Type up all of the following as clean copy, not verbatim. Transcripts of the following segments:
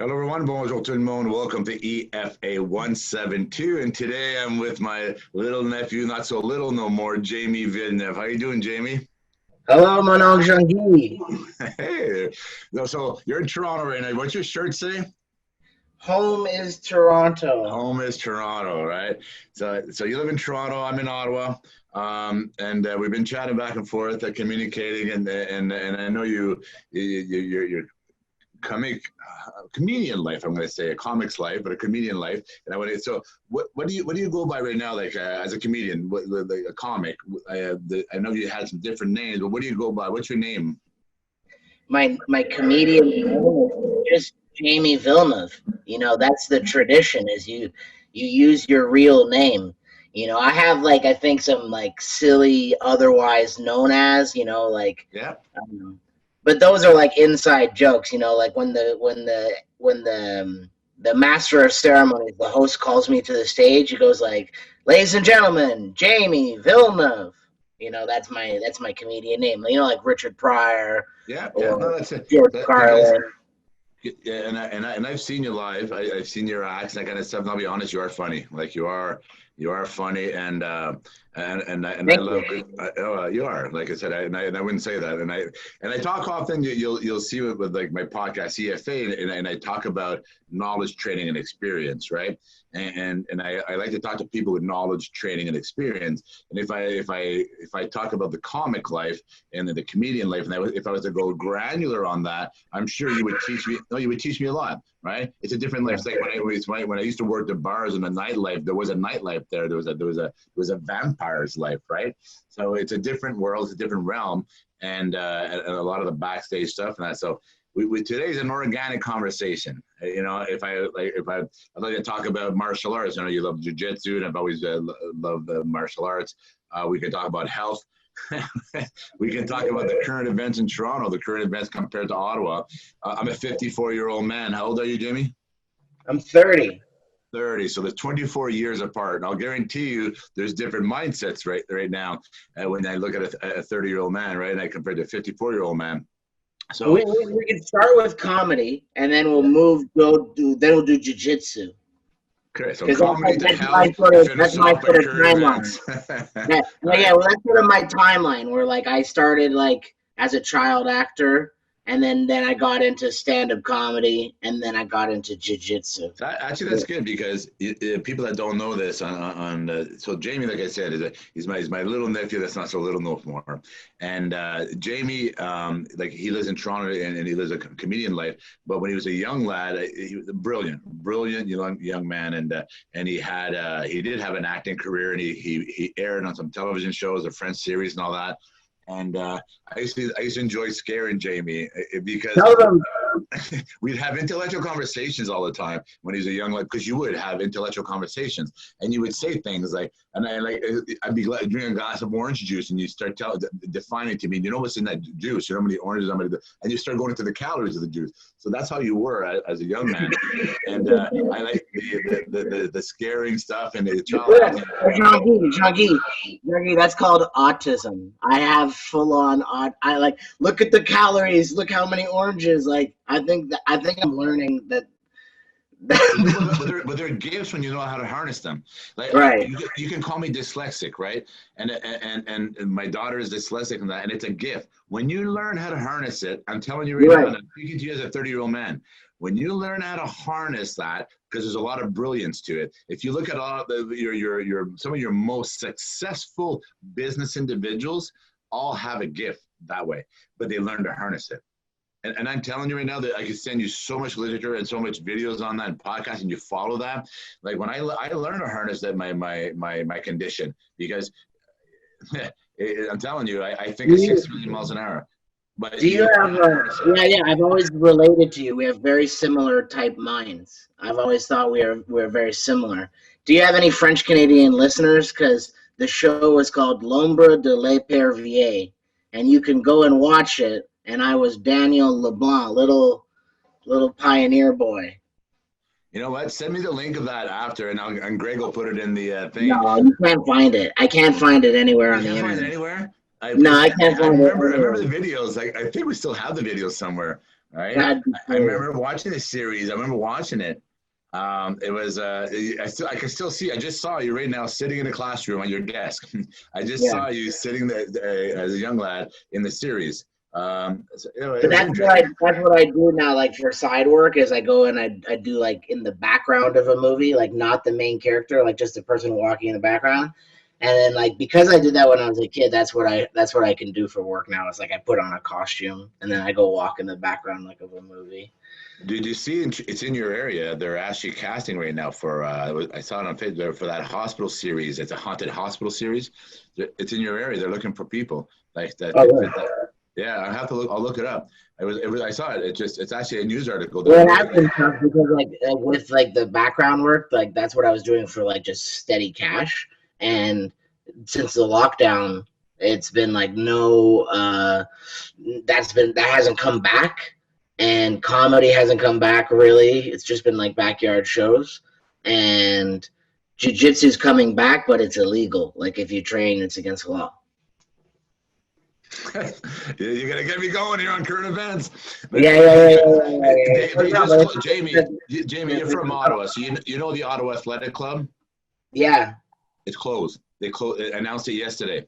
Hello everyone, bonjour tout le monde. Welcome to EFA172, and today I'm with my little nephew, not so little no more, Jaime Villeneuve. How you doing, Jamie? Hello, mon oncle Jean-Guy. Hey, so you're in Toronto right now. What's your shirt say? Home is Toronto. Home is Toronto, right? So you live in Toronto. I'm in Ottawa, and we've been chatting back and forth, communicating, and I know you're comedian life. I'm going to say a comic's life, but a comedian life. And so what do you go by right now? Like as a comedian, like a comic. I know you had some different names, but what do you go by? What's your name? My comedian name is just Jaime Villeneuve. You know, that's the tradition. Is you use your real name. You know, I have I think some silly otherwise known as. Yeah. But those are like inside jokes. You know, like when the master of ceremonies, the host calls me to the stage. He goes like, "Ladies and gentlemen, Jaime Villeneuve." You know, that's my comedian name. You know, like Richard Pryor. Yeah, Or no, that's it. George Carlin. Yeah, and I've seen you live. I've seen your acts, that kind of stuff. And I'll be honest, you are funny. Like you are funny, and I love it. You are, like I said, and I wouldn't say that. And I talk often. You'll see it with like my podcast EFA, and I talk about knowledge, training, and experience, right? And I like to talk to people with knowledge, training, and experience. And if I talk about the comic life and the comedian life, and if I was to go granular on that, I'm sure you would teach me. No, you would teach me a lot, right? It's a different life. It's like when I used to work the bars and the nightlife, there was a nightlife there. There was a vampire's life, right? So it's a different world, it's a different realm, and a lot of the backstage stuff and that. So today's an organic conversation. You know, I'd like to talk about martial arts. I know you love Jiu-Jitsu, and I've always loved the martial arts. We can talk about health. We can talk about the current events in Toronto, the current events compared to Ottawa. I'm a 54-year-old man. How old are you, Jamie? I'm 30. 30, so there's 24 years apart, and I'll guarantee you there's different mindsets right now when I look at a 30-year-old man, right, and I compare to a 54-year-old man. So we can start with comedy, and then we'll do jiu-jitsu. Okay, so comedy to that's health, that's my sort of timeline. Well, that's sort of my timeline where I started as a child actor, and then I got into stand-up comedy, and then I got into jiu-jitsu. Actually, that's good because people that don't know this so Jamie, like I said, he's my little nephew that's not so little no more. And Jamie, like he lives in Toronto and he lives a comedian life. But when he was a young lad, he was a brilliant young man, and he did have an acting career, and he aired on some television shows, a French series, and all that. And I used to enjoy scaring Jamie because we'd have intellectual conversations all the time when he was a young lad, because you would have intellectual conversations and you would say things like, I'd be drinking a glass of orange juice, and you start defining to me, you know what's in that juice, you know how many oranges and you start going into the calories of the juice. So that's how you were as a young man. And I like the scaring stuff and the child. Jean-Guy, that's called autism. I have full-on I look at the calories, look how many oranges. I think I'm learning that. but they're gifts when you know how to harness them. Right. You can call me dyslexic, right? And my daughter is dyslexic, and it's a gift. When you learn how to harness it, I'm telling you right now, I'm speaking to you as a 30-year-old man. When you learn how to harness that, because there's a lot of brilliance to it. If you look at all some of your most successful business individuals, all have a gift that way, but they learn to harness it. And I'm telling you right now that I can send you so much literature and so much videos on that and podcasts, and you follow that. Like when I learned to harness that my condition, because I'm telling you, I think it's 6 million miles an hour. But do you have I've always related to you. We have very similar type minds. I've always thought we're very similar. Do you have any French Canadian listeners? Because the show was called L'Ombre de l'Épervier, and you can go and watch it. And I was Daniel LeBlanc, little pioneer boy. You know what? Send me the link of that after, and Greg will put it in the thing. No, you can't find it. I can't find it anywhere on the internet. Find it anywhere? I can't find it. I remember the videos. I think we still have the videos somewhere. right? That'd be I cool. remember watching the series. I remember watching it. It was I can still see. I just saw you right now sitting in a classroom on your desk. I just Yeah. saw you sitting there as a young lad in the series. So, it But was interesting. that's what I do now, like for side work, is I go and I do like in the background of a movie, like not the main character, like just a person walking in the background. And then like because I did that when I was a kid, that's what I can do for work now. It's like I put on a costume and then I go walk in the background like of a movie. Did you see it's in your area? They're actually casting right now for I saw it on Facebook for that hospital series. It's a haunted hospital series. It's in your area. They're looking for people like that. Oh, yeah. Yeah, I have to look. I'll look it up. I saw it. It's actually a news article. Well, it has been tough because like with like the background work, like that's what I was doing for like just steady cash. And since the lockdown, it's been like no, that hasn't come back, and comedy hasn't come back really. It's just been like backyard shows, and jiu-jitsu's coming back, but it's illegal. Like if you train, it's against the law. You're gonna get me going here on current events. Jamie, you're from Ottawa, so you know the Ottawa Athletic Club. Yeah. It's closed. They announced it yesterday.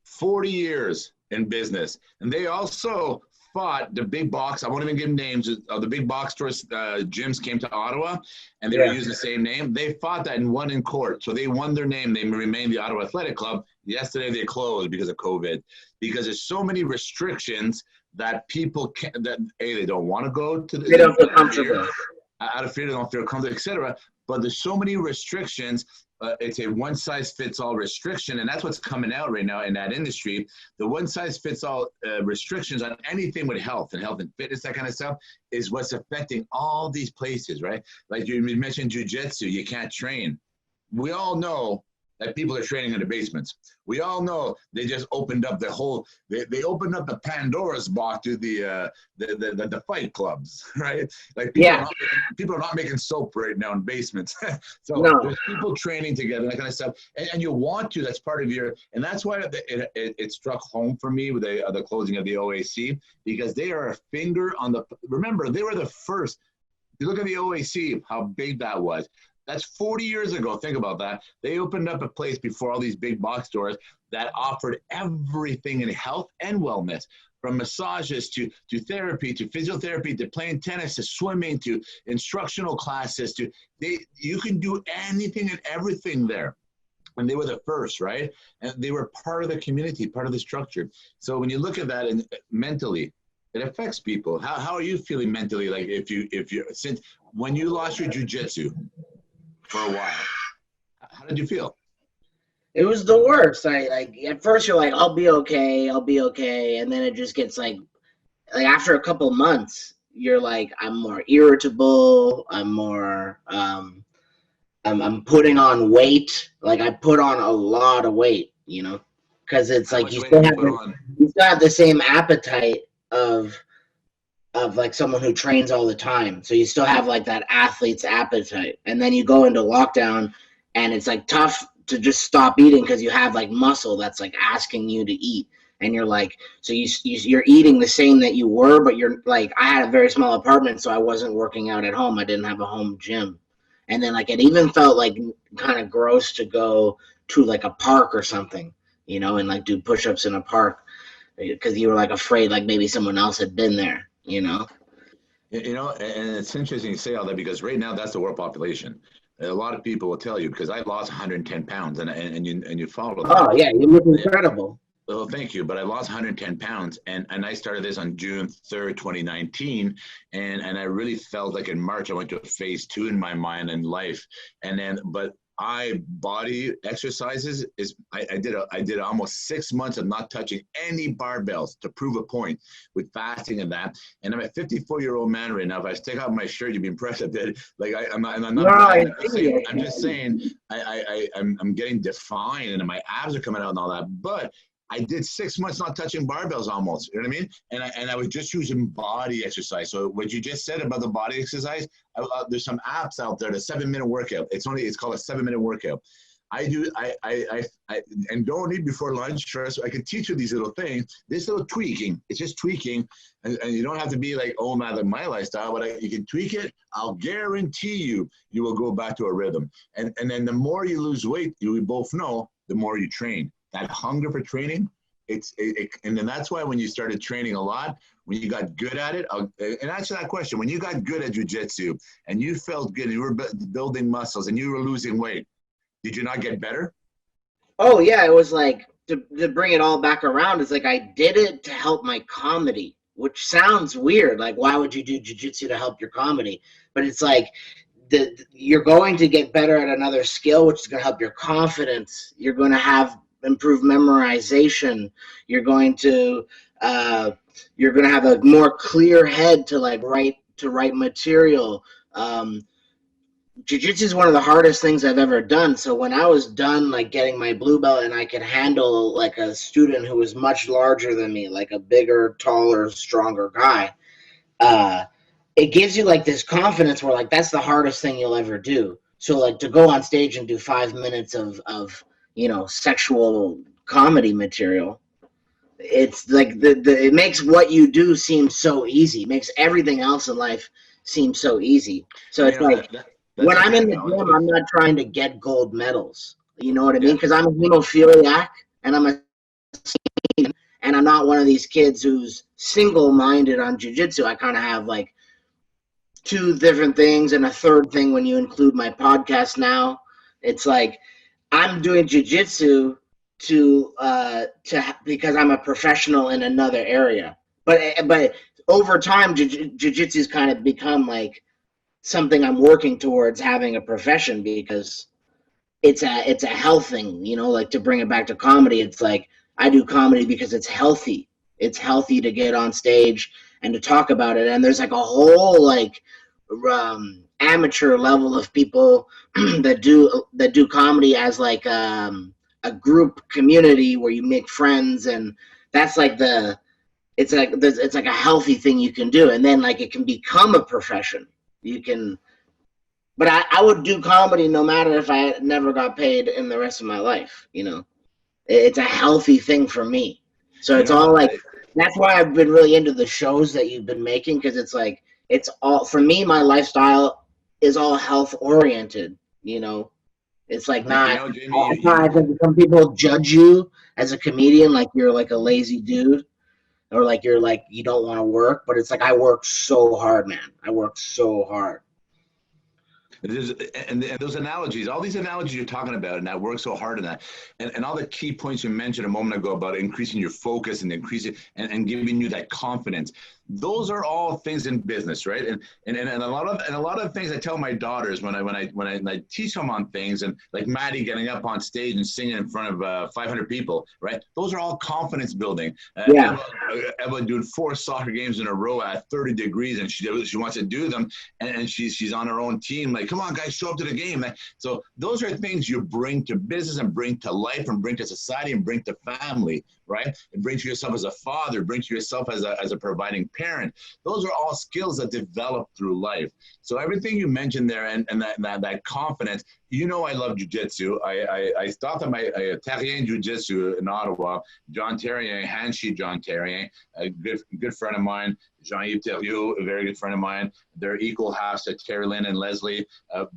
40 years in business, and they also fought the big box. I won't even give names. The big box stores, gyms came to Ottawa, and they were using the same name. They fought that and won in court, so they won their name. They remained the Ottawa Athletic Club. Yesterday they closed because of COVID, because there's so many restrictions that people can't. That they don't want to go to. They don't feel comfortable. Out of fear, they don't feel comfortable, etc. But there's so many restrictions. It's a one-size-fits-all restriction, and that's what's coming out right now in that industry. The one-size-fits-all restrictions on anything with health and fitness, that kind of stuff, is what's affecting all these places, right? Like you mentioned Jiu-Jitsu, you can't train. We all know that people are training in the basements. We all know they just opened up they opened up the Pandora's box to the fight clubs, right? Like people are not making soap right now in basements. So there's people training together, that kind of stuff. And you want to, that's part of and that's why it struck home for me with the closing of the OAC, because they are a finger on remember, they were the first. You look at the OAC, how big that was. That's 40 years ago. Think about that. They opened up a place before all these big box stores that offered everything in health and wellness, from massages to therapy, to physiotherapy, to playing tennis, to swimming, to instructional classes. You can do anything and everything there. And they were the first, right? And they were part of the community, part of the structure. So when you look at that and mentally, it affects people. How are you feeling mentally? Like since when you lost your jiu-jitsu for a while, how did you feel? It was the worst. At first you're like, I'll be okay, and then it just gets like after a couple months, you're like, I'm more irritable. I'm more I'm putting on weight. Like I put on a lot of weight, because it's like you still have the same appetite of like someone who trains all the time. So you still have like that athlete's appetite. And then you go into lockdown and it's like tough to just stop eating because you have like muscle that's like asking you to eat. And you're like, so you're eating the same that you were, but you're like, I had a very small apartment, so I wasn't working out at home. I didn't have a home gym. And then like, it even felt like kind of gross to go to like a park or something, and like do push-ups in a park because you were like afraid like maybe someone else had been there. And it's interesting you say all that, because right now that's the world population. A lot of people will tell you, because I lost 110 pounds and you followed that. Oh yeah, you look incredible. Well, thank you. But I lost 110 pounds and I started this on June 3rd, 2019. And I really felt like in March, I went to phase 2 in my mind and life. But body exercises I did almost 6 months of not touching any barbells to prove a point with fasting and that. And I'm a 54-year-old man right now. If I stick out my shirt, you'd be impressed at that. Like I'm just saying I'm getting defined and my abs are coming out and all that. But I did 6 months not touching barbells almost, you know what I mean? And I was just using body exercise. So what you just said about the body exercise, there's some apps out there, the 7-minute workout. It's called a 7-minute workout. And don't eat before lunch. Trust, I can teach you these little things. This little tweaking, it's just tweaking, and you don't have to be like, oh man, like my lifestyle, but you can tweak it. I'll guarantee you will go back to a rhythm. And then the more you lose weight, we both know, the more you train. That hunger for training, and then that's why when you started training a lot, when you got good at it, and answer that question, when you got good at jiu-jitsu and you felt good, and you were building muscles and you were losing weight, did you not get better? Oh yeah, it was like, to bring it all back around, it's like I did it to help my comedy, which sounds weird. Like, why would you do jiu-jitsu to help your comedy? But it's like, you're going to get better at another skill, which is going to help your confidence. You're going to have improved memorization. You're going to have a more clear head to write material. Jiu-jitsu is one of the hardest things I've ever done. So when I was done, like, getting my blue belt and I could handle like a student who was much larger than me, like a bigger, taller, stronger guy, it gives you like this confidence where like that's the hardest thing you'll ever do. So like to go on stage and do 5 minutes of sexual comedy material, it's like it makes what you do seem so easy. It makes everything else in life seem so easy. So it's like, when I'm in the gym, I'm not trying to get gold medals. You know what I mean? Because I'm a hemophiliac, and I'm not one of these kids who's single-minded on jiu-jitsu. I kind of have like 2 different things and a third thing when you include my podcast now. It's like I'm doing jiu-jitsu because I'm a professional in another area. But over time, jiu-jitsu's kind of become like something I'm working towards having a profession, because it's a health thing, like to bring it back to comedy. It's like, I do comedy because it's healthy. It's healthy to get on stage and to talk about it. And there's like a whole like amateur level of people that do comedy as like a group community where you make friends, and that's like it's like a healthy thing you can do, and then like it can become a profession. But I would do comedy no matter if I never got paid in the rest of my life. It's a healthy thing for me. So it's all like, that's why I've been really into the shows that you've been making, because it's like, it's all, for me, my lifestyle is all health oriented. It's like not all the time. Some people judge you as a comedian like you're like a lazy dude, or like you're like you don't want to work, but it's like I work so hard, man. I work so hard. And those analogies, all these analogies you're talking about, and that work so hard in that, and all the key points you mentioned a moment ago about increasing your focus and increasing and giving you that confidence. Those are all things in business, right? And a lot of things I tell my daughters when I teach them on things, and like Maddie getting up on stage and singing in front of 500 people, right? Those are all confidence building. Eva doing 4 soccer games in a row at 30 degrees, and she wants to do them, and she's on her own team. Like, come on, guys, show up to the game. So those are things you bring to business and bring to life and bring to society and bring to family, right? And bring to yourself as a father, bring to yourself as a providing parent. Those are all skills that develop through life. So everything you mentioned there, and that confidence, I love jiu-jitsu. I stopped at my TherienJiu-Jitsu in Ottawa. John Therien, Hanshi John Therien, a good friend of mine. Jean-YvesTheriault, a very good friend of mine. They're equal halves to Therien and Leslie,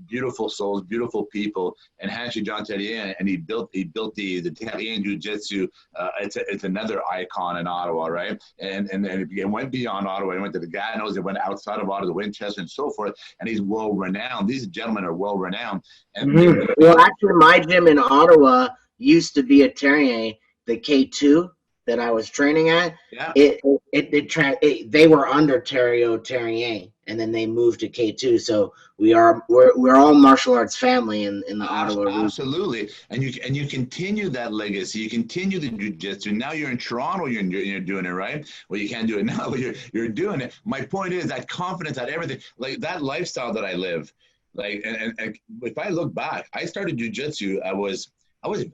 beautiful souls, beautiful people. And Hanshi John Therien, and he built the TherienJiu-Jitsu. It's another icon in Ottawa, right? And it went beyond Ottawa. It went to the Gatineaus. It went outside of Ottawa, the Winchester, and so forth. And he's well renowned. These gentlemen are well renowned. And well, actually, my gym in Ottawa used to be a Therien, the K2 that I was training at. Yeah. They were under Therien, and then they moved to K2. So we're all martial arts family in the Ottawa region. Absolutely, and you continue that legacy. You continue the jiu-jitsu. Now you're in Toronto. You're doing it, right? Well, you can't do it now, but you're doing it. My point is that confidence, that everything, like that lifestyle that I live, like, and if I look back, I started jiu-jitsu. I'm going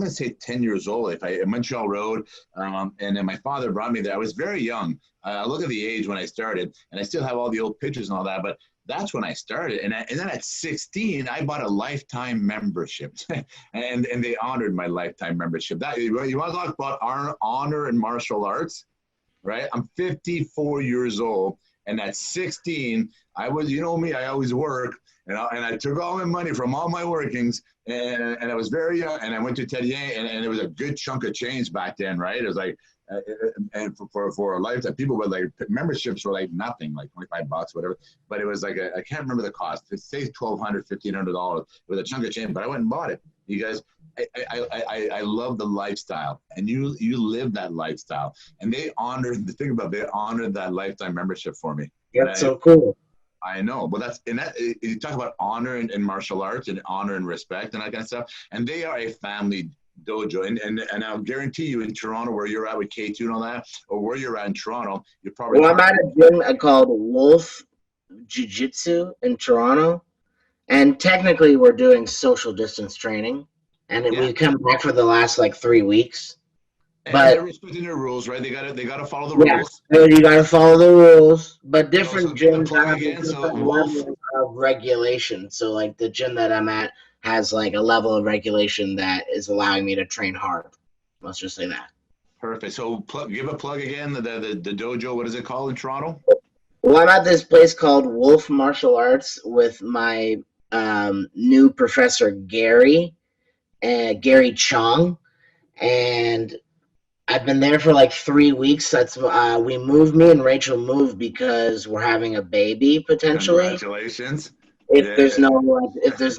to say 10 years old. Montreal Road, and then my father brought me there. I was very young. I look at the age when I started, and I still have all the old pictures and all that. But that's when I started. And then at 16, I bought a lifetime membership, and they honored my lifetime membership. That you want to talk about honor in martial arts, right? I'm 54 years old, and at 16, I was, you know me, I always work, and I took all my money from all my workings, and I was very young, and I went to Therien, and it was a good chunk of change back then, right? It was like, and for a lifetime, people with like memberships were like nothing, like $25, whatever. But it was like I can't remember the cost. It say $1,200, $1,500 with a chunk of change. But I went and bought it. You guys, I love the lifestyle, and you live that lifestyle. And they honored that lifetime membership for me. That's so cool. I know, but you talk about honor in martial arts and honor and respect and that kind of stuff. And they are a family dojo, and I'll guarantee you in Toronto, where you're at with K2 and all that, or where you're at in Toronto, you're probably. Well, I'm at a gym called Wolf Jiu-Jitsu in Toronto, and technically we're doing social distance training, and we come back for the last like 3 weeks. And but they're respecting their rules, right? They gotta follow the rules. You gotta follow the rules, but different gyms have again, different level of regulation. So like the gym that I'm at has like a level of regulation that is allowing me to train hard. Let's just say that. Perfect. So give a plug again. The dojo. What is it called in Toronto? Well, I'm at this place called Wolf Martial Arts with my new professor Gary Chong, and I've been there for like 3 weeks. That's me and Rachel moved because we're having a baby potentially. Congratulations. If there's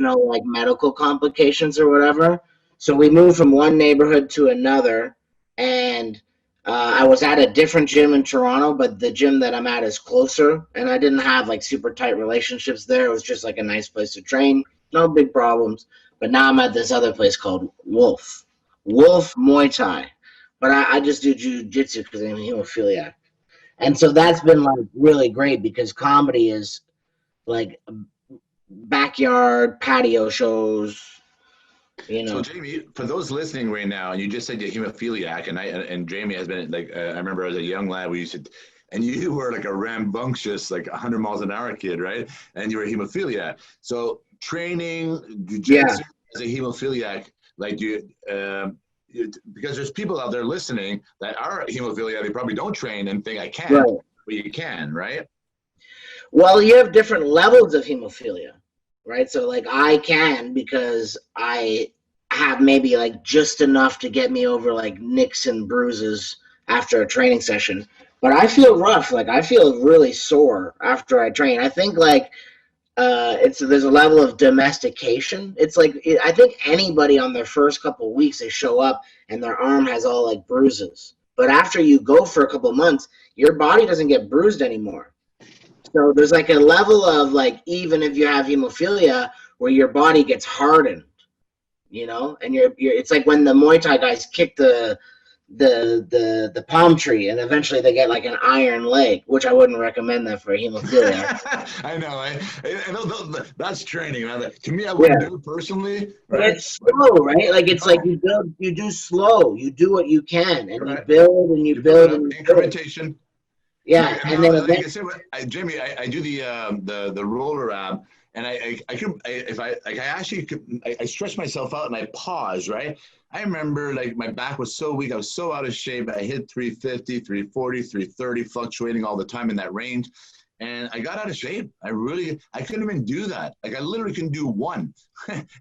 no like medical complications or whatever. So we moved from one neighborhood to another, and I was at a different gym in Toronto, but the gym that I'm at is closer, and I didn't have like super tight relationships there. It was just like a nice place to train, no big problems. But now I'm at this other place called Wolf Muay Thai, but I just do Jiu-Jitsu because I'm a hemophiliac, and so that's been like really great because comedy is like backyard patio shows, you know. So Jaime, for those listening right now, you just said you're hemophiliac, and Jaime has been like I remember as a young lad we used to, and you were like a rambunctious like 100 miles an hour kid, right? And you were a hemophiliac. So training jiu-jitsu as a hemophiliac, like because there's people out there listening that are hemophiliac, they probably don't train and think I can't, Right. But you can, right? Well, you have different levels of hemophilia, right? So like I can because I have maybe like just enough to get me over like nicks and bruises after a training session. But I feel rough. Like I feel really sore after I train. I think like there's a level of domestication. It's like I think anybody on their first couple of weeks, they show up and their arm has all like bruises. But after you go for a couple of months, your body doesn't get bruised anymore. So there's like a level of like, even if you have hemophilia, where your body gets hardened, you know, and it's like when the Muay Thai guys kick the palm tree, and eventually they get like an iron leg, which I wouldn't recommend that for hemophilia. I know, I know that's training. To me, I wouldn't do it personally. Right? But it's slow, right? Like it's like you do slow, you do what you can, and you build and you build and incrementation. Yeah, and then like I said, Jaime, I do the roller ab, and I stretch myself out and I pause, right? I remember like my back was so weak, I was so out of shape. I hit 350, 340, 330, fluctuating all the time in that range. And I got out of shape. I couldn't even do that. Like I literally can do one.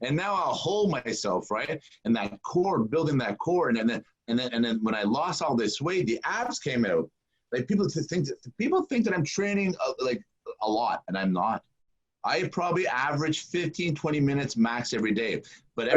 And now I'll hold myself, right? And that core, building that core. And then when I lost all this weight, the abs came out. Like people think that I'm training like a lot, and I'm not. I probably average 15, 20 minutes max every day. But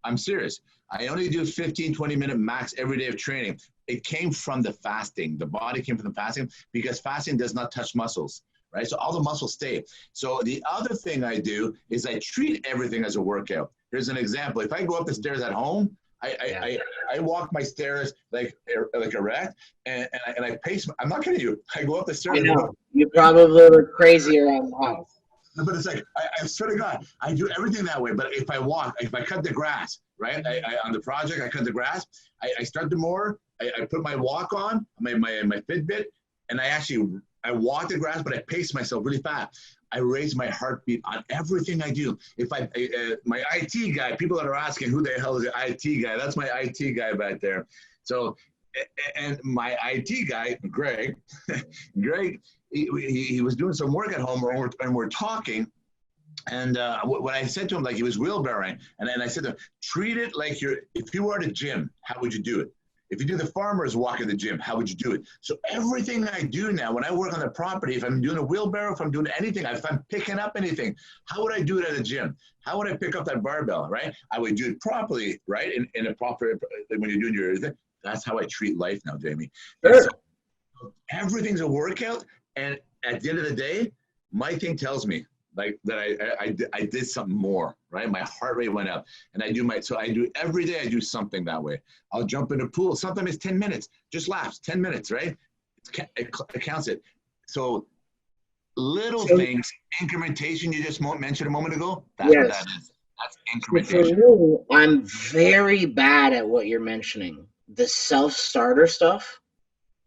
I'm serious. I only do 15, 20 minute max every day of training. It came from the fasting. The body came from the fasting because fasting does not touch muscles, right? So all the muscles stay. So the other thing I do is I treat everything as a workout. Here's an example. If I go up the stairs at home, I walk my stairs like erect, and I pace. I'm not kidding you. I go up the stairs. I know. You probably look crazy around the house. But it's like, I swear to God, I do everything that way. But if I cut the grass, right? On the project, I cut the grass. I start the mower. I put my walk on, my Fitbit, and I I walk the grass, but I pace myself really fast. I raise my heartbeat on everything I do. If my IT guy, people that are asking who the hell is the IT guy, that's my IT guy back there. So, and my IT guy, Greg, he was doing some work at home, and we're talking. And when I said to him, like, he was wheelbarrowing, and then I said to him, treat it like if you were at a gym, how would you do it? If you do the farmer's walk at the gym, how would you do it? So everything I do now, when I work on the property, if I'm doing a wheelbarrow, if I'm doing anything, if I'm picking up anything, how would I do it at the gym? How would I pick up that barbell, right? I would do it properly, right? In a proper, when you're doing your thing. That's how I treat life now, Jamie. Sure. So everything's a workout, and at the end of the day, my thing tells me, like, that I did something more, right? My heart rate went up, and I do every day I do something that way. I'll jump in a pool. Sometimes it's 10 minutes, just laps, 10 minutes, right? It counts it. So little things, incrementation you just mentioned a moment ago, that's what that is. That's incrementation. For me, I'm very bad at what you're mentioning. The self-starter stuff.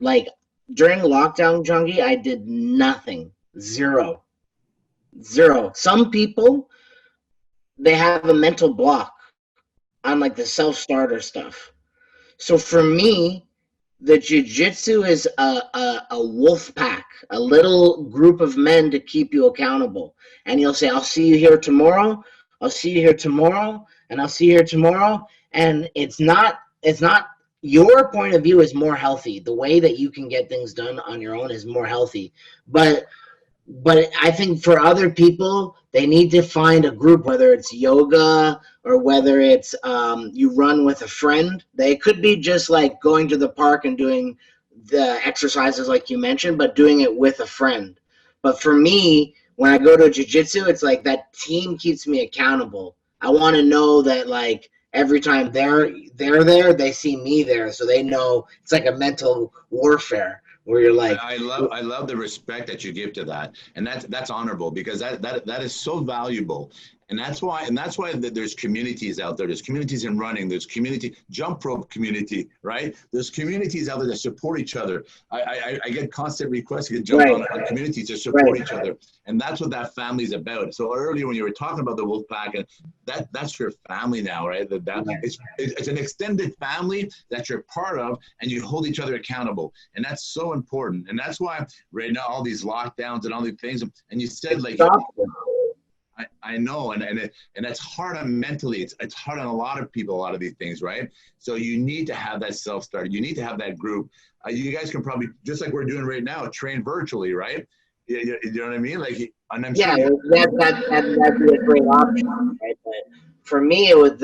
Like, during lockdown, Junkie, I did nothing. Zero. Some people, they have a mental block on, like, the self-starter stuff. So for me, the jiu-jitsu is a wolf pack, a little group of men to keep you accountable. And you'll say, I'll see you here tomorrow, I'll see you here tomorrow, and I'll see you here tomorrow. And it's not your point of view is more healthy. The way that you can get things done on your own is more healthy. But I think for other people, they need to find a group, whether it's yoga or whether it's you run with a friend. They could be just like going to the park and doing the exercises like you mentioned, but doing it with a friend. But for me, when I go to jiu-jitsu, it's like that team keeps me accountable. I want to know that, like, every time they're there, they see me there, so they know it's like a mental warfare. Where you're like, I love the respect that you give to that, and that's honorable, because that is so valuable, and that's why there's communities out there. There's communities in running. There's community jump rope community, right? There's communities out there that support each other. I get constant requests to get jump on communities to support each other, and that's what that family is about. So earlier when you were talking about the wolf pack, and that's your family now, right? It's an extended family that you're part of, and you hold each other accountable, and that's so important. And that's why right now all these lockdowns and all these things, and you said, like, I know, and that's hard on mentally. It's hard on a lot of people, a lot of these things, right? So you need to have that self-starter. You need to have that group. You guys can probably, just like we're doing right now, train virtually, right? You know what I mean? Like, and I'm yeah, sure that'd be a great option, right? But for me, it was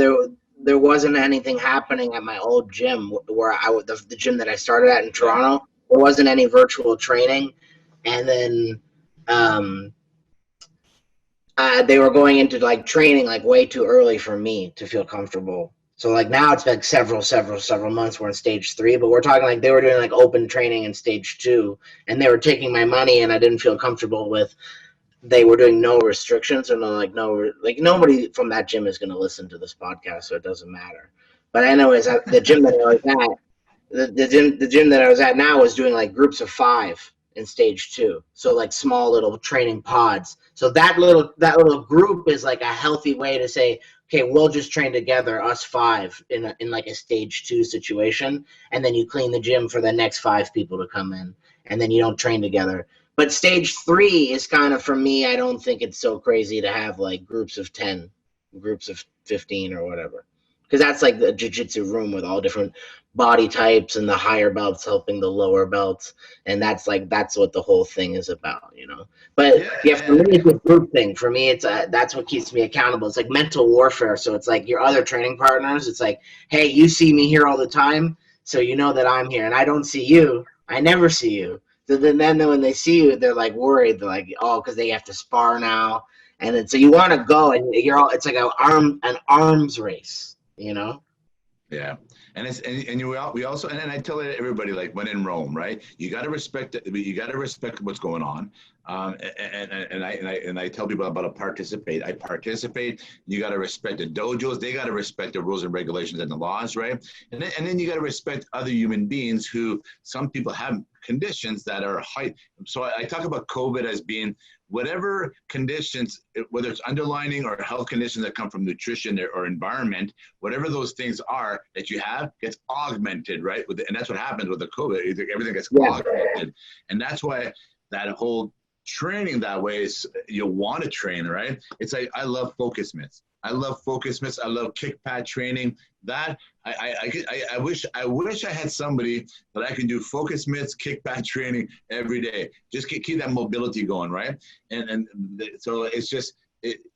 there wasn't anything happening at my old gym where the gym that I started at in Toronto. There wasn't any virtual training, and then they were going into, like, training, like, way too early for me to feel comfortable. So, like, now it's been several months. We're in stage 3, but we're talking like they were doing, like, open training in stage 2, and they were taking my money, and I didn't feel comfortable with. They were doing no restrictions, and nobody from that gym is going to listen to this podcast, so it doesn't matter. But anyways, the gym that I was at, the gym that I was at now was doing, like, groups of 5 in stage 2, so, like, small little training pods. So that little group is like a healthy way to say, okay, we'll just train together, us 5, in like a stage 2 situation, and then you clean the gym for the next 5 people to come in, and then you don't train together. But stage 3 is kind of, for me, I don't think it's so crazy to have, like, groups of 10, groups of 15 or whatever. Because that's like the jiu-jitsu room with all different body types, and the higher belts helping the lower belts. And that's what the whole thing is about, you know? But yeah, for me, it's a group thing. For me, it's that's what keeps me accountable. It's like mental warfare. So it's like your other training partners. It's like, hey, you see me here all the time, so you know that I'm here. And I don't see you. I never see you. So then when they see you, they're, like, worried. They're like, oh, because they have to spar now. And then so you want to go, and it's like an arms race, you know? Yeah, and we also, and then I tell everybody, like, when in Rome, right? You got to respect it. You got to respect what's going on. And I tell people about to participate. I participate. You got to respect the dojos. They got to respect the rules and regulations and the laws, right? And then you got to respect other human beings who some people have conditions that are high. So I talk about COVID as being whatever conditions, whether it's underlying or health conditions that come from nutrition or environment, whatever those things are that you have gets augmented, right? And that's what happens with the COVID. Everything gets augmented, and that's why that whole training that way is you want to train, right? It's like I love focus mitts. I love focus mitts. I love kick pad training. That I wish I had somebody that I can do focus mitts, kick pad training every day. Just keep that mobility going, right? So it's just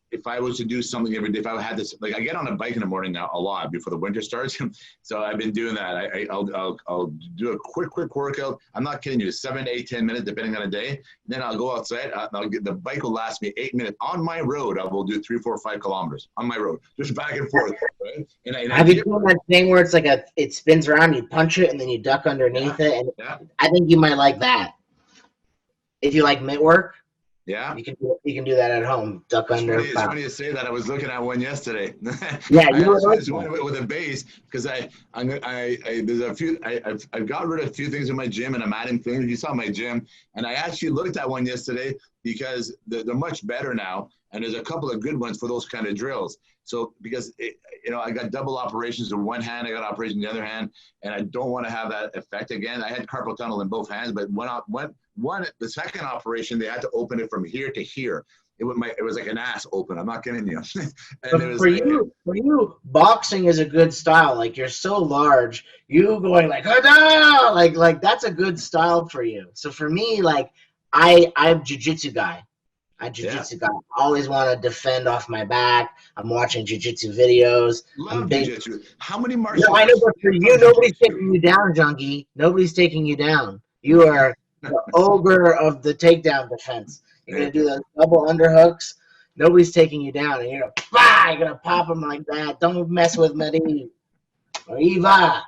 if I was to do something every day, if I had this, like I get on a bike in the morning now a lot before the winter starts. So I've been doing that. I'll do a quick workout. I'm not kidding you, 7 to 8, 10 minutes, depending on the day. Then I'll go outside. The bike will last me 8 minutes on my road. I will do 3, 4, 5 kilometers on my road, just back and forth. Right? Have you done that thing where it's like it spins around, you punch it, and then you duck underneath it? And I think you might like that. If you like mitt work. Yeah, you can do that at home. Duck under. It's funny to say that. I was looking at one yesterday. Yeah, you were with a base because there's a few. I've got rid of a few things in my gym and I'm adding things. You saw my gym, and I actually looked at one yesterday because they're much better now, and there's a couple of good ones for those kind of drills. So because I got double operations in one hand, I got operation in the other hand, and I don't want to have that effect again. I had carpal tunnel in both hands, but the second operation, they had to open it from here to here. It was like an ass open. I'm not kidding you. And for you, boxing is a good style. Like you're so large, you going like that's a good style for you. So for me, like I'm jiu-jitsu guy. I'm jiu-jitsu guy. I always want to defend off my back. I'm watching jiu-jitsu videos. Love jiu-jitsu. How many martial arts? I know, but for you, nobody's taking you down, Junkie. Nobody's taking you down. You are the ogre of the takedown defense. You're going to do those double underhooks. Nobody's taking you down. And you're going to pop them like that. Don't mess with Medi or Eva.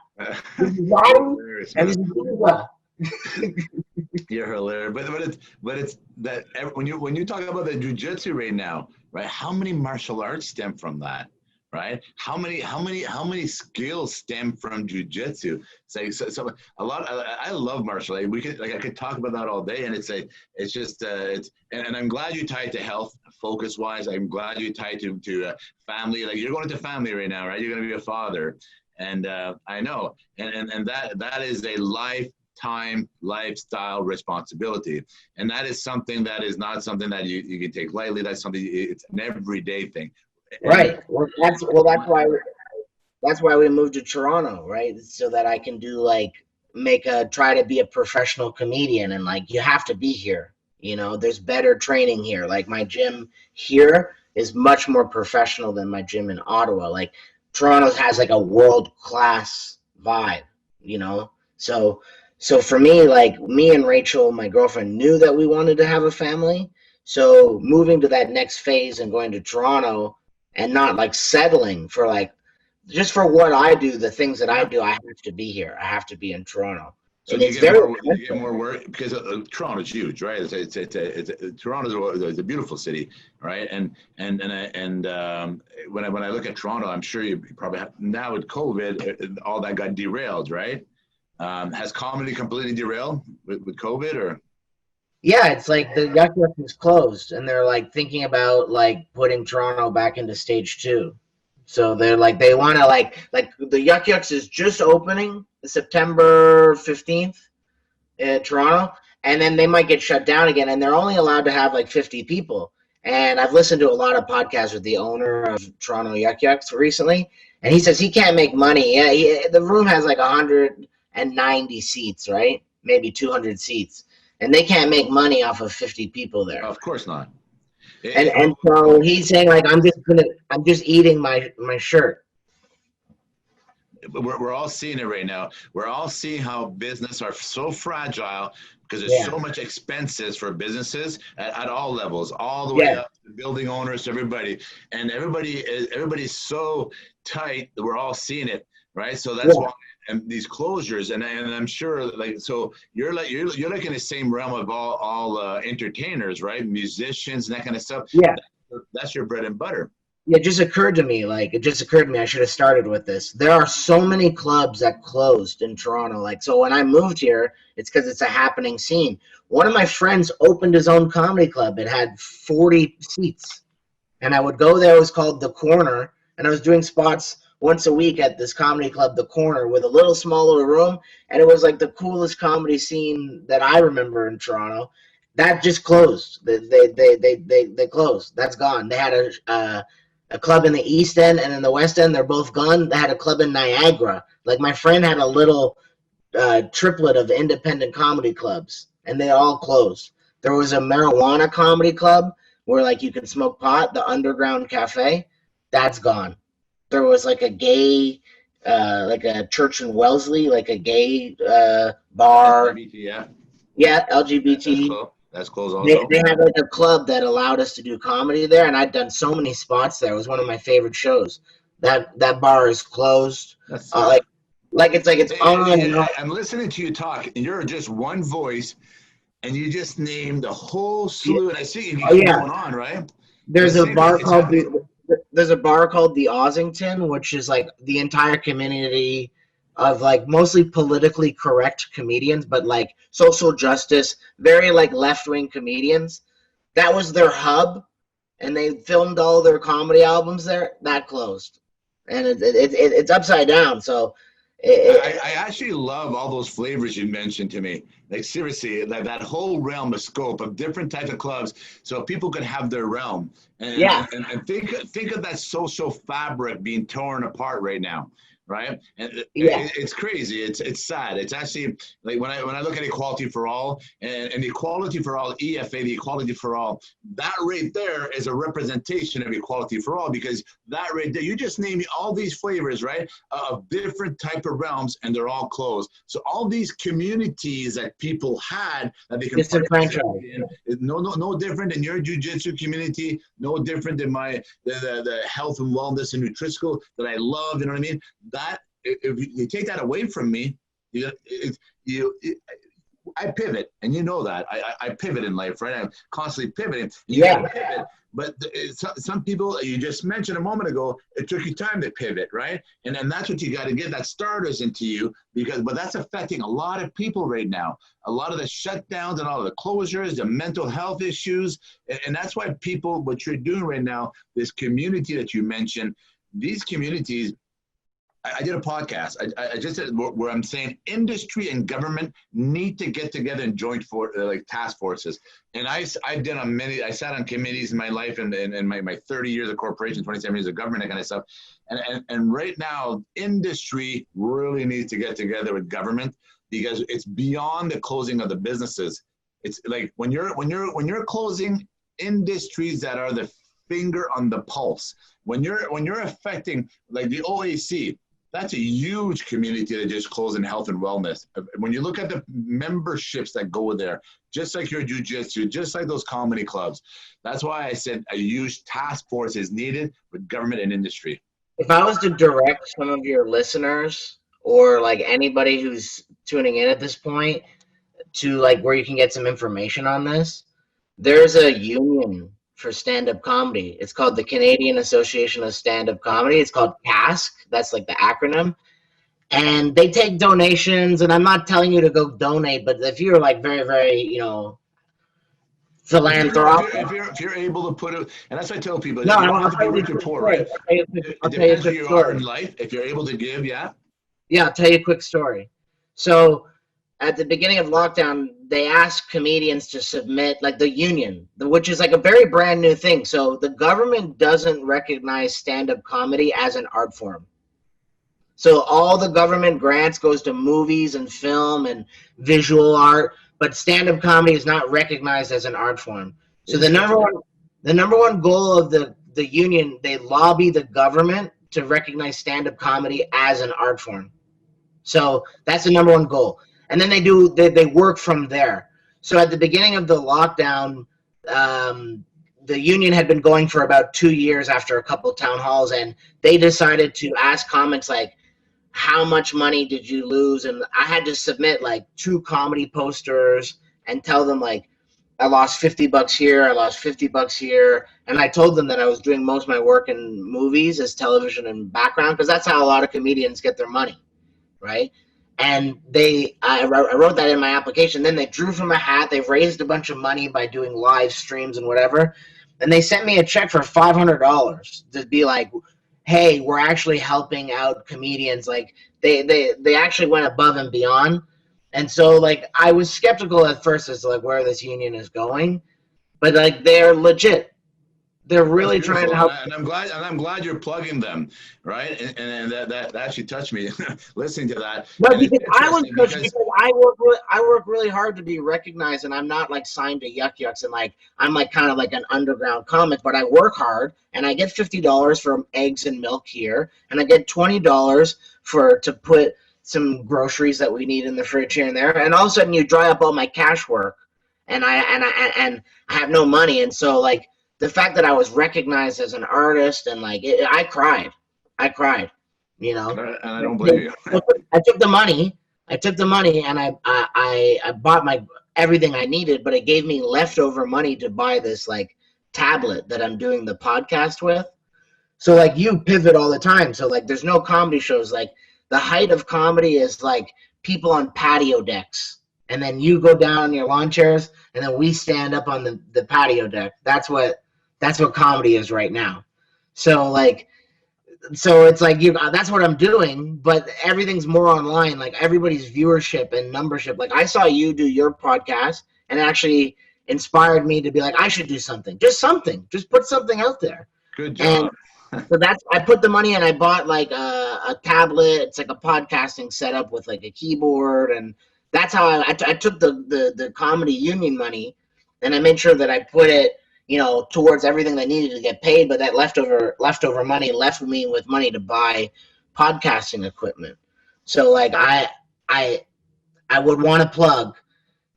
You're hilarious. But it's that when you talk about the jiu-jitsu right now, right? How many martial arts stem from that? Right? How many skills stem from jiu-jitsu? So a lot. I love martial arts. I could talk about that all day, and and I'm glad you tied to health focus wise. I'm glad you tied to family. Like you're going into family right now, right? You're going to be a father, and I know, and that is a lifetime lifestyle responsibility, and that is something that is not something that you can take lightly. That's something. It's an everyday thing. Right. That's why we moved to Toronto, right? So that I can do try to be a professional comedian, and you have to be here. There's better training here. Like my gym here is much more professional than my gym in Ottawa. Like Toronto has a world-class vibe, So for me, me and Rachel, my girlfriend, knew that we wanted to have a family. So moving to that next phase and going to Toronto and not settling for just for what I do, the things that I do, I have to be here. I have to be in Toronto. So you get more work because Toronto's huge, right? Toronto is a beautiful city, right? And when I look at Toronto, I'm sure you probably have, now with COVID, all that got derailed, right? Has comedy completely derailed with COVID or? Yeah, it's like the Yuck Yucks is closed, and they're thinking about putting Toronto back into stage 2. So they're they want to the Yuck Yucks is just opening September 15th in Toronto, and then they might get shut down again, and they're only allowed to have 50 people. And I've listened to a lot of podcasts with the owner of Toronto Yuck Yucks recently, and he says he can't make money. Yeah, the room has 190 seats, right? Maybe 200 seats. And they can't make money off of 50 people there. Of course not. And so he's saying I'm just eating my shirt. we're all seeing it right now. We're all seeing how business are so fragile because there's Yeah. so much expenses for businesses at all levels, all the way Yeah. up to building owners, to everybody, and everybody's so tight that we're all seeing it, right? So that's why. And these closures, and I'm sure, like, so you're like in the same realm of all entertainers, right? Musicians and that kind of stuff. Yeah. That's your bread and butter. It just occurred to me, I should have started with this. There are so many clubs that closed in Toronto. Like, so when I moved here, it's because it's a happening scene. One of my friends opened his own comedy club. It had 40 seats. And I would go there. It was called The Corner. And I was doing spots once a week at this comedy club, The Corner, with a little smaller room. And it was like the coolest comedy scene that I remember in Toronto. That just closed. They closed. That's gone. They had a club in the East End and in the West End. They're both gone. They had a club in Niagara. Like, my friend had a little triplet of independent comedy clubs, and they all closed. There was a marijuana comedy club where, like, you could smoke pot, the Underground Cafe. That's gone. There was like a gay, like a church in Wellesley, like a gay bar. LGBT, yeah, LGBT. That's closed also. They had like a club that allowed us to do comedy there, and I'd done so many spots there. It was one of my favorite shows. That bar is closed. It's on. I'm listening to you talk, and you're just one voice, and you just named a whole slew. And I see you keep going on, right? There's a bar called the Ossington, which is like the entire community of like mostly politically correct comedians, but like social justice, very like left-wing comedians. That was their hub, and they filmed all their comedy albums there. That closed, and it's upside down. So I actually love all those flavors you mentioned to me. Like, seriously, that whole realm of scope of different types of clubs, so people could have their realm. And think of that social fabric being torn apart right now. Right, and it's crazy. It's sad. It's actually like when I look at equality for all and equality for all, EFA, the equality for all, that right there is a representation of equality for all, because that right there, you just named all these flavors, right, of different type of realms, and they're all closed. So all these communities that people had that they can participate in, no different than your jiu-jitsu community, no different than the health and wellness and nutritional that I love. You know what I mean? That if you take that away from me, I pivot, and you know that I pivot in life, right? I'm constantly pivoting. Pivot, but some people, you just mentioned a moment ago, it took you time to pivot, right? And then that's what you got to get that starters into you, but that's affecting a lot of people right now. A lot of the shutdowns and all of the closures, the mental health issues, and that's why people, what you're doing right now, this community that you mentioned, these communities. I did a podcast. I just said where I'm saying industry and government need to get together and join like task forces. And I've done I sat on committees in my life and my 30 years of corporation, 27 years of government, that kind of stuff. And right now, industry really needs to get together with government, because it's beyond the closing of the businesses. It's like when you're closing industries that are the finger on the pulse. When you're affecting, like the OAC. That's a huge community that just closed in health and wellness. When you look at the memberships that go there, just like your jiu-jitsu, just like those comedy clubs, that's why I said a huge task force is needed with government and industry. If I was to direct some of your listeners or like anybody who's tuning in at this point to like where you can get some information on this, there's a union for stand-up comedy. It's called the Canadian Association of Stand-Up Comedy. It's called CASC. That's like the acronym. And they take donations, and I'm not telling you to go donate, but if you're like very, very, philanthropic. If you're able to put it, and that's what I tell people. No, you don't have to be I'll rich or poor, right? I'll tell you a quick story. In life, if you're able to give, yeah, I'll tell you a quick story. So at the beginning of lockdown, they asked comedians to submit, like the union, which is like a very brand new thing. So the government doesn't recognize stand-up comedy as an art form. So all the government grants goes to movies and film and visual art, but stand-up comedy is not recognized as an art form. So the number one goal of the union, they lobby the government to recognize stand-up comedy as an art form. So that's the number one goal. And then they work from there. So at the beginning of the lockdown, the union had been going for about 2 years after a couple of town halls, and they decided to ask comics like, how much money did you lose? And I had to submit like 2 comedy posters and tell them like, I lost $50 here, I lost $50 here. And I told them that I was doing most of my work in movies as television and background, because that's how a lot of comedians get their money, right? And I wrote that in my application. Then they drew from a hat. They've raised a bunch of money by doing live streams and whatever. And they sent me a check for $500 to be like, hey, we're actually helping out comedians. Like they actually went above and beyond. And so like I was skeptical at first as to like where this union is going, but like they're legit. They're really trying to help. And I'm glad you're plugging them, right? And that actually touched me listening to that. No, because I was pushed because I work really hard to be recognized, and I'm not like signed to Yuck Yucks, and like I'm like kind of like an underground comic, but I work hard, and I get $50 for eggs and milk here, and I get $20 to put some groceries that we need in the fridge here and there, and all of a sudden you dry up all my cash work, and I have no money, and so like. The fact that I was recognized as an artist and like I cried, you know. And I don't blame you. I took the money and I bought everything I needed, but it gave me leftover money to buy this like tablet that I'm doing the podcast with. So like you pivot all the time. So like there's no comedy shows. Like the height of comedy is like people on patio decks. And then you go down on your lawn chairs and then we stand up on the patio deck. That's what comedy is right now. So it's like that's what I'm doing, but everything's more online. Like everybody's viewership and numbership. Like I saw you do your podcast and it actually inspired me to be like, I should do something. Just put something out there. Good job. And so I put the money and I bought like a tablet. It's like a podcasting setup with like a keyboard, and that's how I took the comedy union money and I made sure that I put it, you know, towards everything that needed to get paid, but that leftover money left me with money to buy podcasting equipment. So like I would want to plug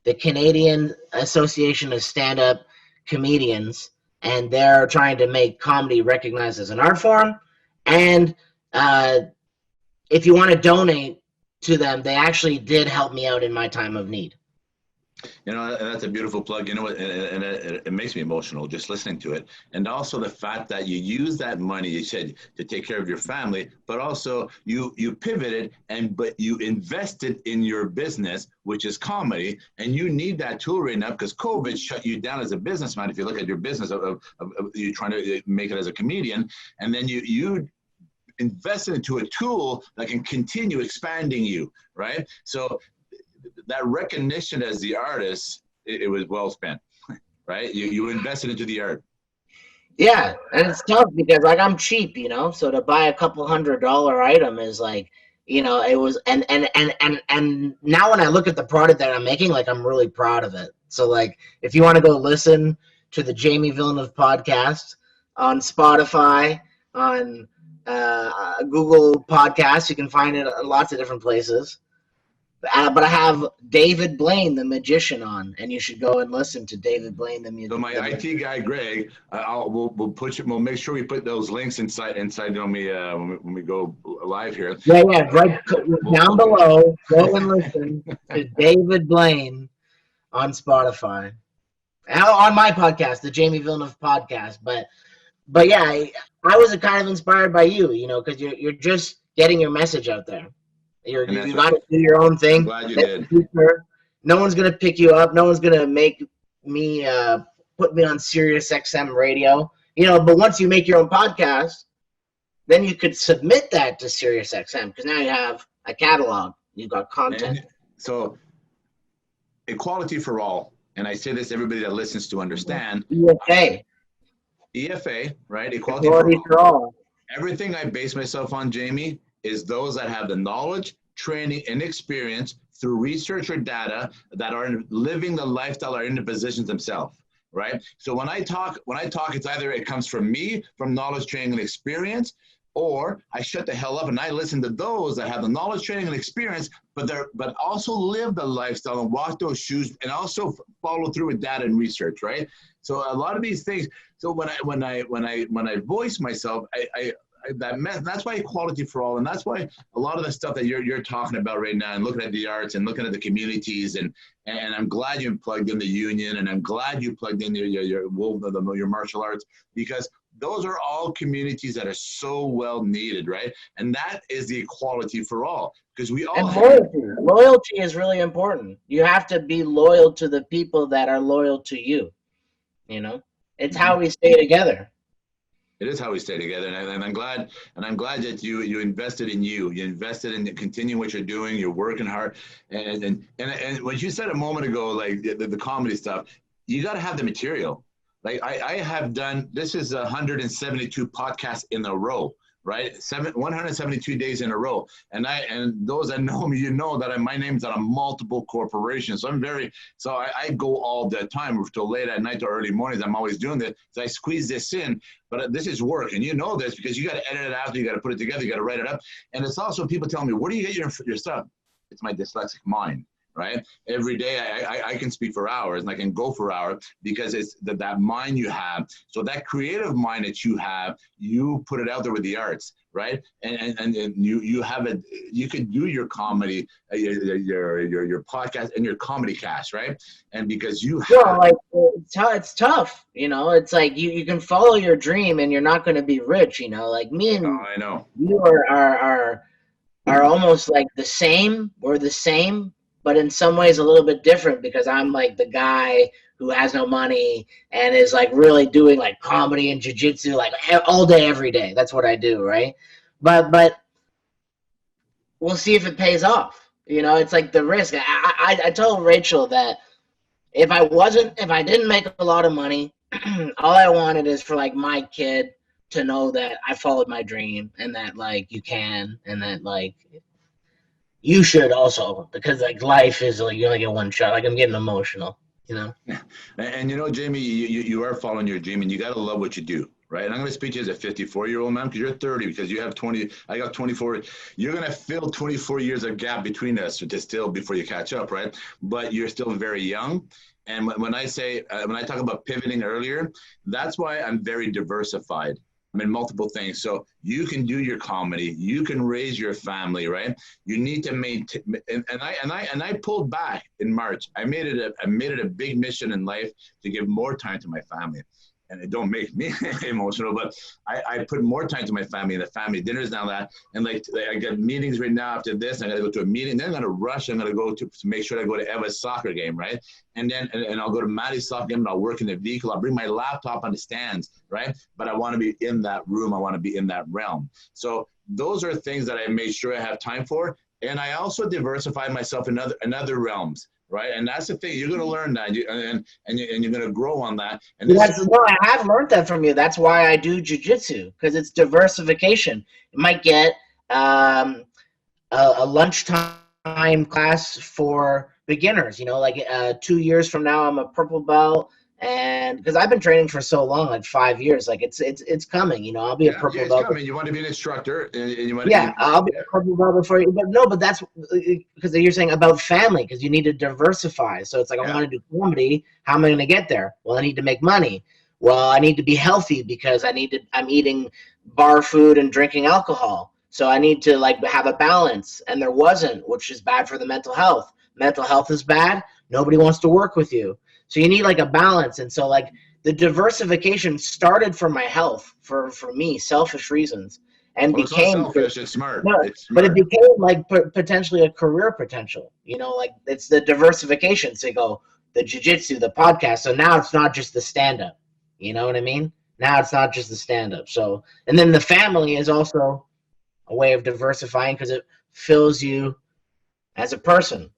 the Canadian Association of Stand-Up Comedians, and they're trying to make comedy recognized as an art form. And if you want to donate to them, they actually did help me out in my time of need. You know, and that's a beautiful plug. You know what? And it makes me emotional just listening to it. And also the fact that you use that money, you said, to take care of your family, but also you pivoted but you invested in your business, which is comedy. And you need that tool right now because COVID shut you down as a businessman. If you look at your business of you trying to make it as a comedian, and then you invested into a tool that can continue expanding you, right? So that recognition as the artist, it was well spent, right? You invested into the art. Yeah, and it's tough because like I'm cheap, you know, so to buy a couple $100 item is like, you know, it was and now when I look at the product that I'm making, like I'm really proud of it. So like if you want to go listen to the Jaime Villeneuve podcast on Spotify, on Google Podcasts, you can find it in lots of different places. But I have David Blaine, the magician, on, and you should go and listen to David Blaine, the magician. So my IT guy, Greg, we'll make sure we put those links inside when we go live here. Yeah, right down below. Go and listen to David Blaine on Spotify, and on my podcast, the Jaime Villeneuve podcast. But yeah, I was kind of inspired by you, you know, because you're just getting your message out there. You got to do your own thing. I'm glad you did. No one's gonna pick you up. No one's gonna make me put me on Sirius XM radio. You know, but once you make your own podcast, then you could submit that to Sirius XM because now you have a catalog. You've got content. And so, equality for all. And I say this to everybody that listens to understand. EFA, right? Equality for all. Everything I base myself on, Jamie, is those that have the knowledge, training, and experience through research or data that are living the lifestyle or in the positions themselves, right? So when I talk, it's either it comes from me, from knowledge, training, and experience, or I shut the hell up and I listen to those that have the knowledge, training, and experience, but also live the lifestyle and walk those shoes and also follow through with data and research, right? So a lot of these things. So when I voice myself, that's why equality for all, and that's why a lot of the stuff that you're talking about right now, and looking at the arts and looking at the communities, and I'm glad you plugged in the union, and I'm glad you plugged in your martial arts, because those are all communities that are so well needed, right? And that is the equality for all, because we all loyalty is really important. You have to be loyal to the people that are loyal to you. You know, it's how we stay together. It is how we stay together, and I'm glad that you invested in you invested in continuing what you're doing. You're working hard, and what you said a moment ago, like the comedy stuff, you got to have the material. Like I have done, this is 172 podcasts in a row, right? 172 days in a row. And those that know me, you know that my name's on a multiple corporations. So I go all the time till late at night to early mornings. I'm always doing this. So I squeeze this in, but this is work. And you know this because you got to edit it out. You got to put it together. You got to write it up. And it's also people telling me, where do you get your stuff? It's my dyslexic mind. Right? Every day I can speak for hours and I can go for hours because it's that mind you have. So that creative mind that you have, you put it out there with the arts, right? And you have it, you can do your comedy, your podcast and your comedy cast, right? And because you have like it's tough, you know, it's like you can follow your dream and you're not going to be rich, you know, like me and I know you are almost like the same. We're the same, but in some ways a little bit different because I'm like the guy who has no money and is like really doing like comedy and jiu-jitsu like all day, every day. That's what I do, right? But we'll see if it pays off. You know, it's like the risk. I told Rachel that if I didn't make a lot of money, all I wanted is for like my kid to know that I followed my dream and that like you can, and that like you should also, because like life is like you only get one shot. Like I'm getting emotional, you know. And you know, Jamie, you are following your dream, and you got to love what you do, right? And I'm going to speak to you as a 54-year-old man because you're 30, because you have 20. I got 24. You're going to fill 24 years of gap between us to still before you catch up, right? But you're still very young. And when I talk about pivoting earlier, that's why I'm very diversified. I'm in multiple things. So you can do your comedy, you can raise your family, right? You need to maintain, and I pulled back in March. I made it a big mission in life to give more time to my family. And it don't make me emotional, but I put more time to my family and the family dinners now that, and like I got meetings right now after this. I got to go to a meeting, then I'm going to rush. I'm going to go to make sure I go to Eva's soccer game, right? And then I'll go to Maddie's soccer game and I'll work in the vehicle. I'll bring my laptop on the stands, right? But I want to be in that room. I want to be in that realm. So those are things that I made sure I have time for. And I also diversify myself in other realms. Right, and that's the thing. You're going to learn that, and you're going to grow on that. And no, I have learned that from you. That's why I do jiu-jitsu, because it's diversification. You might get a lunchtime class for beginners. You know, like 2 years from now, I'm a purple belt. And because I've been training for so long, like 5 years, like it's coming. You know, I'll be a purple belt. Coming. You want to be an instructor, and you want I'll be a purple belt before you. But no, but that's because you're saying about family, because you need to diversify. So it's like I want to do comedy. How am I going to get there? Well, I need to make money. Well, I need to be healthy because I'm eating bar food and drinking alcohol. So I need to like have a balance, and there wasn't, which is bad for the mental health. Mental health is bad. Nobody wants to work with you. So you need like a balance. And so like the diversification started for my health, for me, selfish reasons, and became it's not selfish, it's smart. No, it's smart. But it became like potentially a career potential, you know, like it's the diversification. So you go the jiu-jitsu, the podcast. So now it's not just the stand-up, you know what I mean? Now it's not just the stand-up. So, and then the family is also a way of diversifying because it fills you as a person.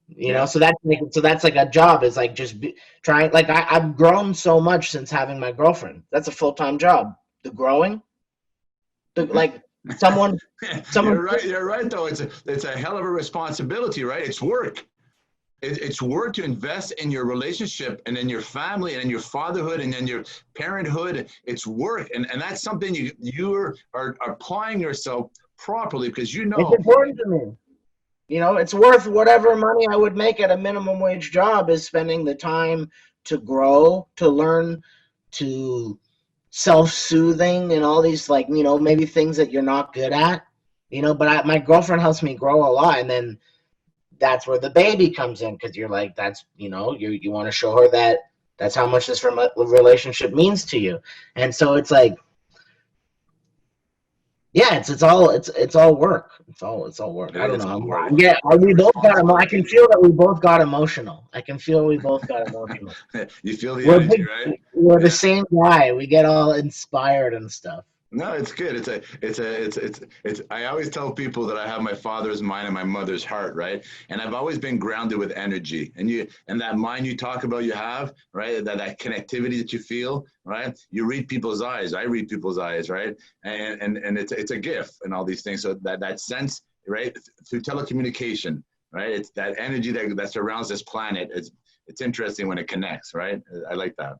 You know, so that's like a job, is like just trying. Like I've grown so much since having my girlfriend. That's a full-time job. The growing, like someone. You're right though. It's a hell of a responsibility, right? It's work. It's work to invest in your relationship and in your family and in your fatherhood and in your parenthood. It's work. And that's something you are applying yourself properly because you It's know. important to me. You know, it's worth whatever money I would make at a minimum wage job is spending the time to grow, to learn, to self-soothing and all these, like, you know, maybe things that you're not good at, you know, but my girlfriend helps me grow a lot. And then that's where the baby comes in, because you're like, that's, you know, you want to show her that that's how much this relationship means to you. And so it's like, yeah, it's all work. It's all work. I don't know. Yeah, we both got I can feel that we both got emotional. I can feel we both got emotional. You feel the energy, right? We're the same guy. We get all inspired and stuff. No, it's good. It's I always tell people that I have my father's mind and my mother's heart, right? And I've always been grounded with energy. And that mind you talk about, you have, right? That connectivity that you feel, right? You read people's eyes. I read people's eyes, right? And it's a gift and all these things. So that sense, right? Through telecommunication, right? It's that energy that surrounds this planet. It's interesting when it connects, right? I like that.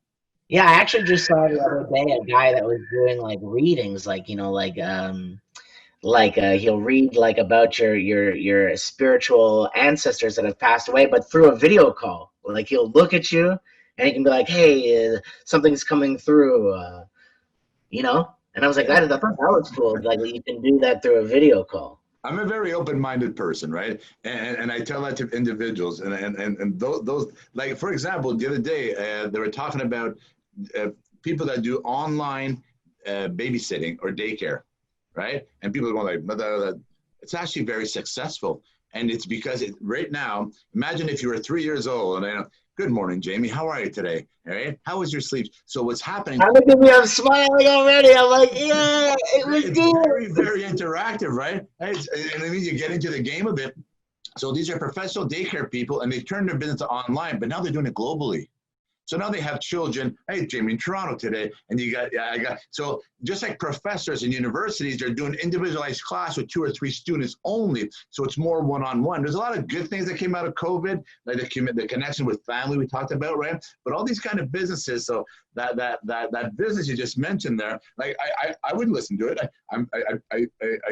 Yeah, I actually just saw the other day a guy that was doing like readings, like, you know, he'll read like about your spiritual ancestors that have passed away, but through a video call. Like, he'll look at you and he can be like, "Hey, something's coming through," you know. And I was like, that was cool. Like, you can do that through a video call. I'm a very open-minded person, right? And I tell that to individuals. And those, like, for example, the other day, they were talking about people that do online babysitting or daycare, right? And people are going like, it's actually very successful. And it's because right now, imagine if you were 3 years old and good morning, Jamie. How are you today? All right. How was your sleep? So what's happening? Look at me, I'm smiling already. I'm like, yeah, it was good. Very, very interactive, right? And I mean, you get into the game of it. So these are professional daycare people, and they turned their business online, but now they're doing it globally. So now they have children. Hey, Jamie, in Toronto today, and so just like professors in universities, they're doing individualized class with 2 or 3 students only. So it's more one-on-one. There's a lot of good things that came out of COVID, like the connection with family we talked about, right? But all these kind of businesses. So that business you just mentioned there, like I would listen to it. I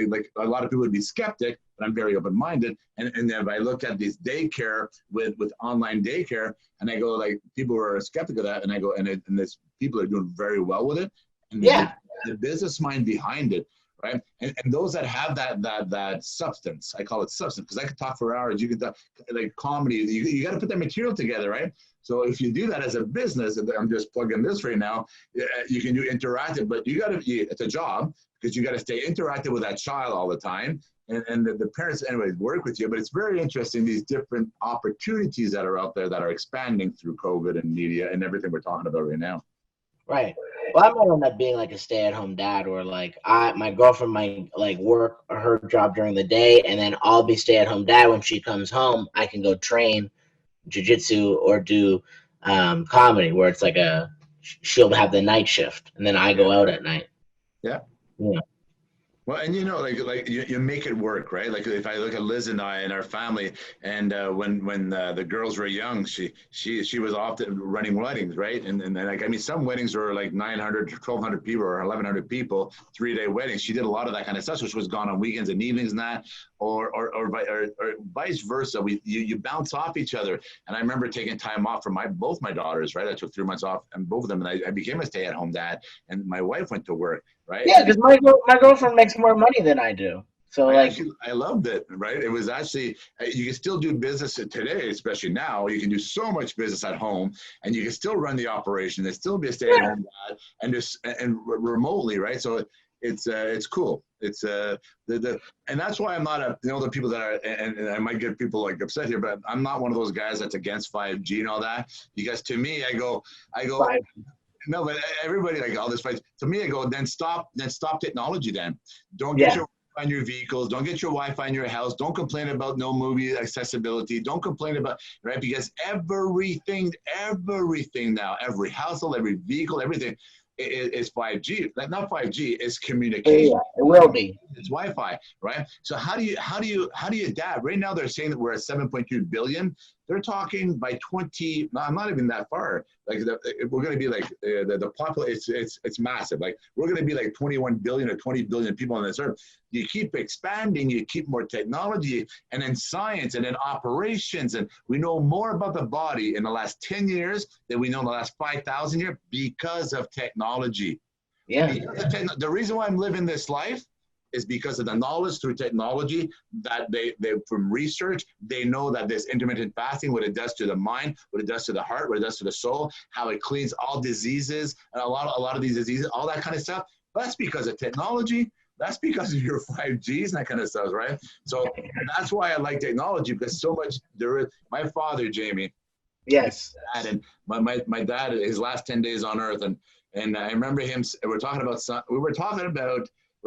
like a lot of people would be skeptic, but I'm very open-minded. And then I look at this daycare with online daycare, and I go like, people are skeptical of that, and I go, and this people are doing very well with it, and the business mind behind it, right? And those that have that substance, I call it substance, because I could talk for hours. You could talk like comedy. You got to put that material together, right? So if you do that as a business, I'm just plugging this right now, you can do interactive, but it's a job, because you got to stay interactive with that child all the time. And the parents, anyway, work with you. But it's very interesting, these different opportunities that are out there that are expanding through COVID and media and everything we're talking about right now. Right. Well, I might end up being like a stay-at-home dad, or like my girlfriend might like work her job during the day, and then I'll be stay-at-home dad. When she comes home, I can go train jiu-jitsu or do comedy, where it's like she'll have the night shift, and then I go out at night. Yeah. Well, and like you make it work, right? Like if I look at Liz and I and our family, and when the girls were young, she was often running weddings, right? And like, I mean, some weddings were like 900 to 1,200 people or 1,100 people, 3-day weddings. She did a lot of that kind of stuff, which was gone on weekends and evenings and that, or vice versa. You bounce off each other. And I remember taking time off from both my daughters, right? I took 3 months off, and both of them, and I became a stay-at-home dad, and my wife went to work. Right? Yeah, because my girlfriend makes more money than I do. So I loved it, right? It was actually, you can still do business today, especially now. You can do so much business at home, and you can still run the operation. There's still be a stay-at-home dad, and remotely, right? So it's cool. It's and that's why I'm not the people that are, and I might get people like upset here, but I'm not one of those guys that's against 5G and all that, because to me, I go. No, but everybody like all this fights. To me, I go, then stop technology then. Don't get your Wi-Fi in your vehicles. Don't get your Wi-Fi in your house. Don't complain about no movie accessibility. Don't complain about, right? Because everything now, every household, every vehicle, everything is 5G. Like, not 5G, it's communication. Yeah, it will be. It's Wi-Fi, right? So how do you adapt? Right now they're saying that we're at 7.2 billion. They're talking by 20. I'm not even that far. Like we're going to be like the population. It's massive. Like we're going to be like 21 billion or 20 billion people on this earth. You keep expanding. You keep more technology, and then science, and then operations, and we know more about the body in the last 10 years than we know in the last 5,000 years because of technology. Yeah. The reason why I'm living this life is because of the knowledge through technology that they from research, they know that this intermittent fasting, what it does to the mind, what it does to the heart, what it does to the soul, how it cleans all diseases, and a lot of these diseases, all that kind of stuff. That's because of technology. That's because of your 5Gs and that kind of stuff, right? So that's why I like technology, because so much there is. My father, Jamie. Yes. And my dad, his last 10 days on earth, and I remember him. We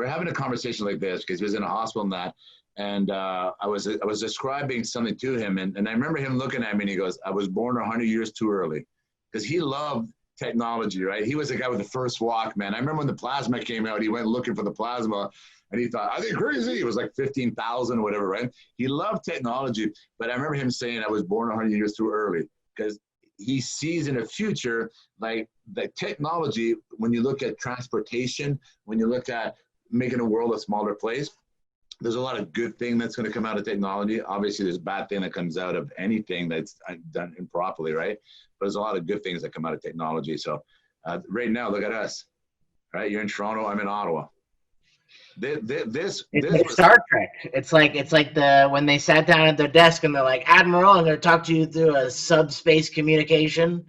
were having a conversation like this because he was in a hospital and that, and I was describing something to him, and I remember him looking at me and he goes, "I was born 100 years too early," because he loved technology, right? He was the guy with the first Walkman. I remember when the plasma came out, he went looking for the plasma, and he thought, "I think crazy." It was like 15,000 or whatever, right? He loved technology, but I remember him saying, "I was born 100 years too early," because he sees in the future, like the technology, when you look at transportation, when you look at making the world a smaller place, there's a lot of good thing that's going to come out of technology. Obviously, there's bad thing that comes out of anything that's done improperly, right? But there's a lot of good things that come out of technology. So right now, look at us, right? You're in Toronto, I'm in Ottawa. It's like Star Trek. It's like when they sat down at their desk and they're like, "Admiral, I'm going to talk to you through a subspace communication."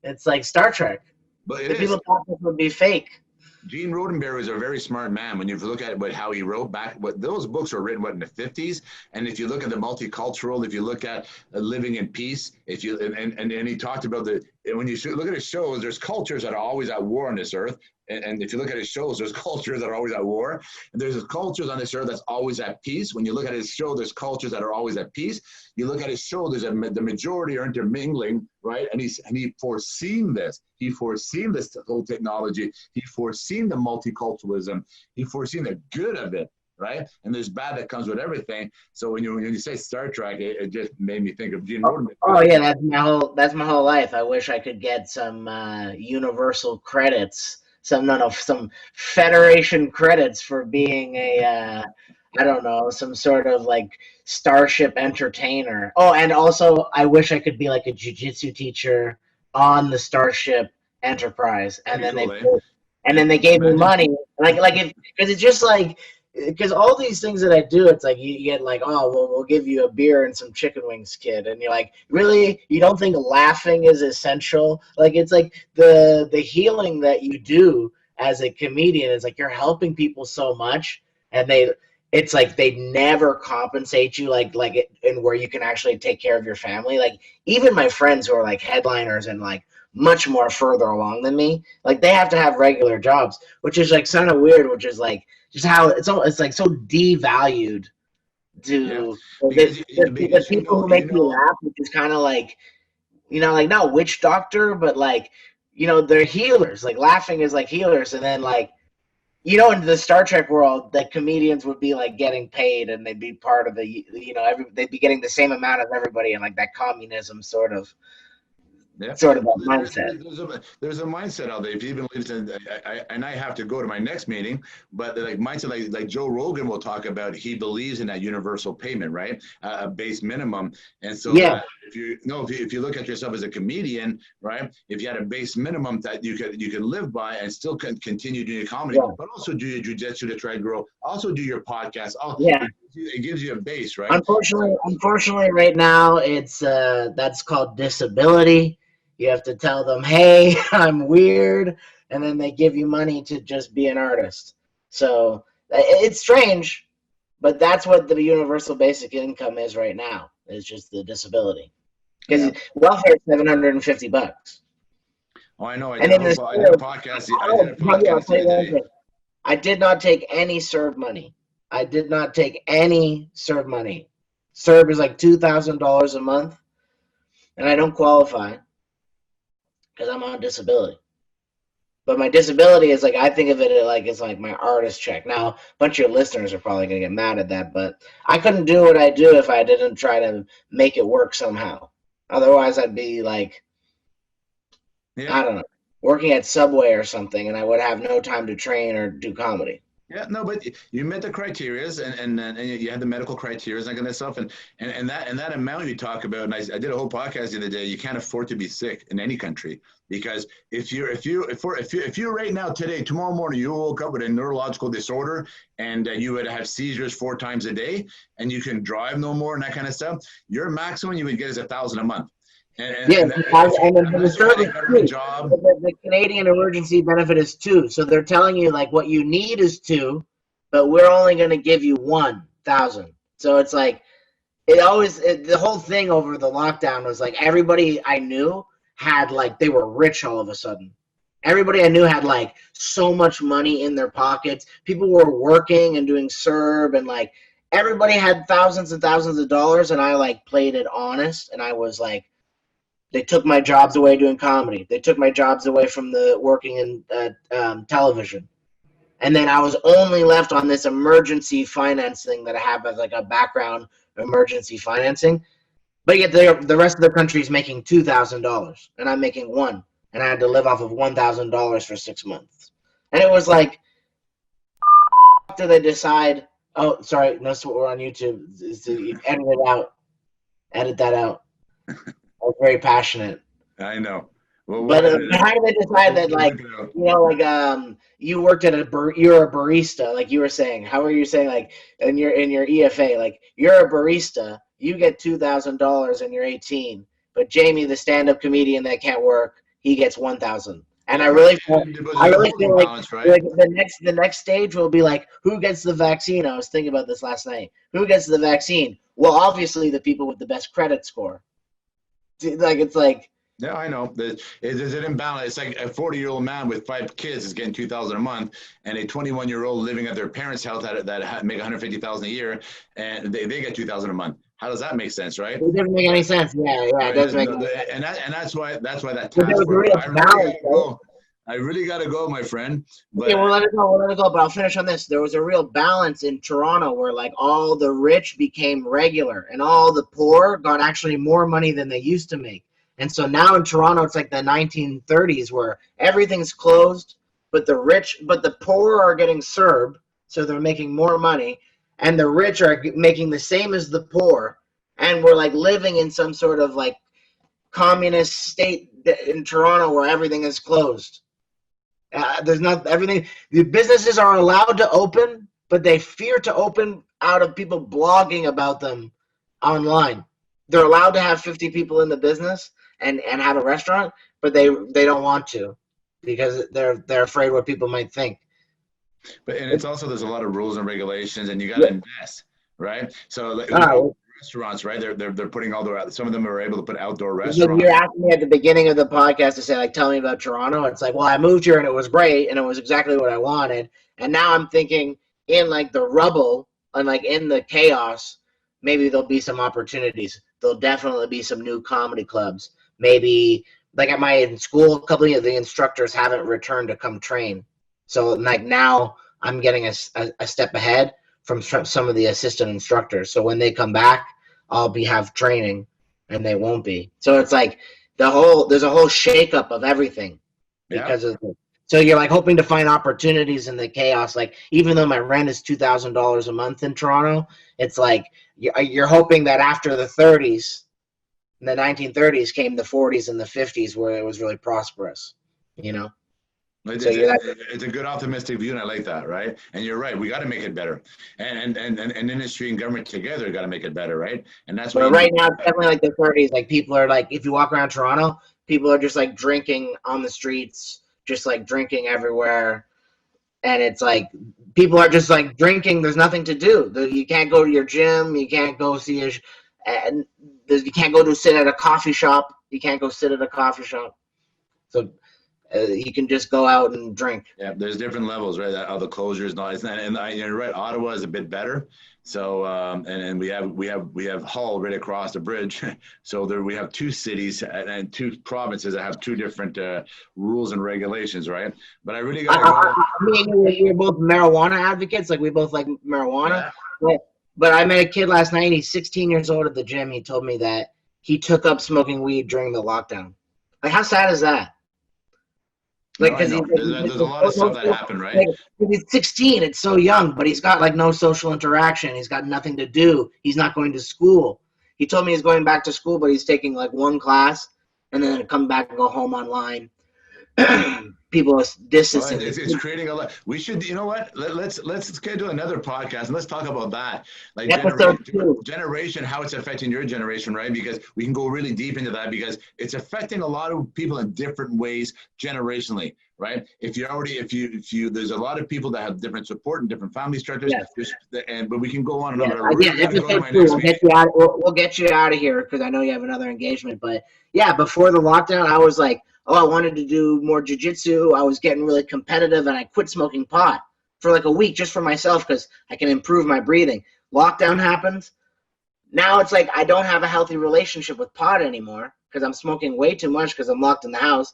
It's like Star Trek. But the people thought this would be fake. Gene Roddenberry was a very smart man. When you look at how he wrote back, those books were written in the 50s. And if you look at the multicultural, if you look at living in peace, and he talked about when you look at his shows, there's cultures that are always at war on this earth. And if you look at his shows, there's cultures that are always at war. And there's cultures on this earth that's always at peace. When you look at his show, there's cultures that are always at peace. You look at his show, the majority are intermingling, right? And he foreseen this. He foreseen this whole technology. He foreseen the multiculturalism. He foreseen the good of it, right? And there's bad that comes with everything. So when you say Star Trek, it just made me think of Gene Roddenberry. Oh yeah, that's my whole life. I wish I could get some universal credits. Some Federation credits for being a I don't know, some sort of like starship entertainer. Oh, and also I wish I could be like a jiu-jitsu teacher on the Starship Enterprise, and then they gave me money, because it's just like, because all these things that I do, it's like you get like, "Oh, well, we'll give you a beer and some chicken wings, kid," and you're like, really? You don't think laughing is essential? Like, it's like the healing that you do as a comedian is like you're helping people so much, and it's like they never compensate you and where you can actually take care of your family. Like even my friends who are like headliners and like much more further along than me, like they have to have regular jobs, which is like kind of weird, which is like just how it's like so devalued to the people who make you laugh, which is kind of like, like not witch doctor, but like, they're healers. Like laughing is like healers. And then like, in the Star Trek world, that comedians would be like getting paid and they'd be part of the, they'd be getting the same amount as everybody, and like that communism sort of mindset. There's a mindset out there. If you even listen, and I have to go to my next meeting, but like mindset, like Joe Rogan will talk about, he believes in that universal payment, right? A base minimum. And so if you look at yourself as a comedian, right? If you had a base minimum that you could live by and still continue doing your comedy, but also do your jiu-jitsu to try to grow, also do your podcast. It gives you a base, right? Unfortunately, right now it's that's called disability. You have to tell them, "Hey, I'm weird," and then they give you money to just be an artist. So it's strange, but that's what the universal basic income is right now. It's just the disability, because welfare is $750. Oh, I know. I did a podcast today. I did not take any CERB money. I did not take any CERB money. CERB is like $2,000 a month, and I don't qualify because I'm on disability. But my disability is like, I think of it like it's like my artist check. Now, a bunch of your listeners are probably gonna get mad at that, but I couldn't do what I do if I didn't try to make it work somehow. Otherwise, I'd be like, I don't know, working at Subway or something, and I would have no time to train or do comedy. Yeah, no, but you met the criterias, and you had the medical criterias and that kind of stuff, and that amount you talk about. And I did a whole podcast the other day. You can't afford to be sick in any country, because if you right now today, tomorrow morning, you woke up with a neurological disorder and you would have seizures 4 times a day, and you can drive no more and that kind of stuff, your maximum you would get is $1,000 a month. The Canadian emergency benefit is 2, so they're telling you like what you need is 2, but we're only going to give you 1,000. So it's like the whole thing over the lockdown was like everybody I knew had like they were rich all of a sudden. Everybody I knew had like so much money in their pockets. People were working and doing CERB, and like everybody had thousands and thousands of dollars, and I like played it honest, and I was like, they took my jobs away doing comedy. They took my jobs away from the working in television. And then I was only left on this emergency financing that I have as like a background emergency financing. But yet the rest of the country is making $2,000 and I'm making 1. And I had to live off of $1,000 for 6 months. And it was like, after they decide, oh, sorry, no, we're on YouTube. Edit it out. Edit that out. I was very passionate. I know. Well, but how do they decide that, like, you know, like, you worked at you're a barista, like you were saying. How are you saying, like, in your EFA, like, you're a barista, you get $2,000 and you're 18, but Jamie, the stand-up comedian that can't work, he gets 1,000. And I really feel like, balance, right? Like the next stage will be like, who gets the vaccine? I was thinking about this last night. Who gets the vaccine? Well, obviously the people with the best credit score. Like, it's like, yeah, I know. There's an imbalance. It's like a 40-year-old man with 5 kids is getting $2,000 a month, and a 21-year-old living at their parents' house that make $150,000 a year, and they get $2,000 a month. How does that make sense, right? It doesn't make any sense. Yeah, it doesn't make any sense. And that's why that task force, I really got to go, my friend. But, okay, we'll let it go. But I'll finish on this. There was a real balance in Toronto where, like, all the rich became regular and all the poor got actually more money than they used to make. And so now in Toronto, it's like the 1930s where everything's closed, but the poor are getting CERB, so they're making more money, and the rich are making the same as the poor, and we're like living in some sort of like communist state in Toronto where everything is closed. There's not everything. The businesses are allowed to open, but they fear to open out of people blogging about them online. They're allowed to have 50 people in the business and have a restaurant, but they don't want to because they're afraid what people might think. But and it's also there's a lot of rules and regulations, and you got to invest, right? So like, restaurants, right? They're putting some of them are able to put outdoor restaurants. You're asking me at the beginning of the podcast to say, like, tell me about Toronto. It's like, well, I moved here and it was great and it was exactly what I wanted. And now I'm thinking in like the rubble and like in the chaos, maybe there'll be some opportunities. There'll definitely be some new comedy clubs. Maybe like at my school, a couple of the instructors haven't returned to come train. So like now I'm getting a step ahead from some of the assistant instructors. So when they come back, I'll have training and they won't be. So it's like there's a whole shakeup of everything because of so you're like hoping to find opportunities in the chaos. Like even though my rent is $2,000 a month in Toronto, it's like you're hoping that after the 30s, in the 1930s came the 40s and the 50s where it was really prosperous, you know? It's a good optimistic view, and I like that, right? And you're right. We got to make it better, and industry and government together got to make it better, right? And that's why right now it's definitely like the 30s. Like people are like, if you walk around Toronto, people are just like drinking on the streets, just like drinking everywhere, and it's like people are just like drinking. There's nothing to do. You can't go to your gym. You can't go see you can't go to sit at a coffee shop. You can't go sit at a coffee shop. So. he can just go out and drink. Yeah, there's different levels, right? All the closures and all. You're right. Ottawa is a bit better. So and we have Hull right across the bridge. So there we have two cities and two provinces that have two different rules and regulations, right? But I really got to go. Me and you, we're both marijuana advocates. Like we both like marijuana. Yeah. But I met a kid last night. He's 16 years old at the gym. He told me that he took up smoking weed during the lockdown. Like, how sad is that? Like, because there's a lot of stuff that happened, right? Like, he's 16. It's so young, but he's got like no social interaction. He's got nothing to do. He's not going to school. He told me he's going back to school, but he's taking like one class and then come back and go home online. People distancing. It's creating a lot. We should, you know what? Let's schedule another podcast and let's talk about that. Like generation, how it's affecting your generation, right? Because we can go really deep into that because it's affecting a lot of people in different ways generationally, right? If you, there's a lot of people that have different support and different family structures. Yes. But we can go on and on. We'll get you out of here because I know you have another engagement. But yeah, before the lockdown, I was like, oh, I wanted to do more jiu-jitsu. I was getting really competitive, and I quit smoking pot for like a week just for myself because I can improve my breathing. Lockdown happens. Now it's like I don't have a healthy relationship with pot anymore because I'm smoking way too much because I'm locked in the house.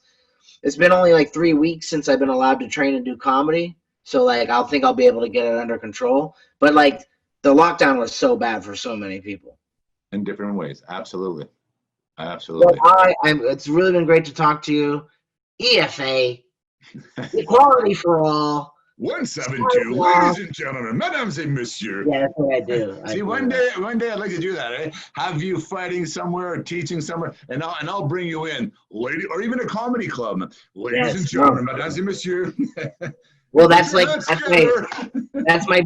It's been only like 3 weeks since I've been allowed to train and do comedy. So like I'll be able to get it under control. But like the lockdown was so bad for so many people. In different ways. Absolutely. Absolutely. Well, it's really been great to talk to you. EFA, equality for all. 172, ladies and gentlemen, mesdames et messieurs. Yeah, that's what I do. See, one day I'd like to do that. Eh? Have you fighting somewhere or teaching somewhere, and I'll bring you in, lady, or even a comedy club, ladies and gentlemen, mesdames et messieurs. Well, that's my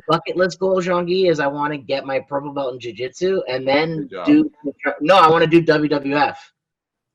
bucket list goal, Jean-Guy, is I want to get my purple belt in jiu-jitsu and then I want to do WWF.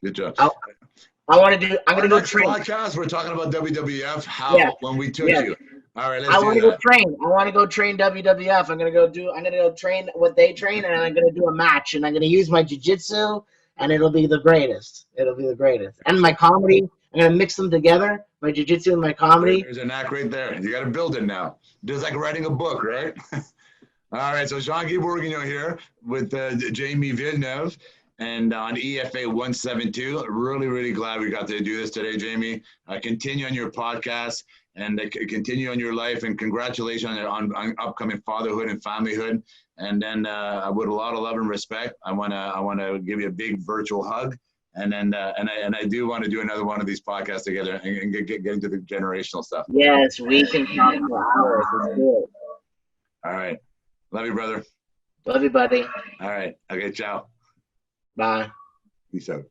Good job. I'm going to go train. Podcast, we're talking about WWF, when we took you. All right, I want to go train. I want to go train WWF. I'm going to go train what they train, and I'm going to do a match, and I'm going to use my jiu-jitsu, and it'll be the greatest. It'll be the greatest. And my comedy, I'm going to mix them together, my jiu-jitsu and my comedy. There's an act right there. You got to build it now. Just like writing a book, right? All right, so Jean-Guy Bourguignon here with Jaime Villeneuve and on EFA172. Really, really glad we got to do this today, Jaime. Continue on your podcast and continue on your life, and congratulations on upcoming fatherhood and familyhood. And then with a lot of love and respect, I wanna give you a big virtual hug. And then I do want to do another one of these podcasts together and get into the generational stuff. Yes, we can talk for hours. It's good. All right. Love you, brother. Love you, buddy. All right. Okay, ciao. Bye. Peace out.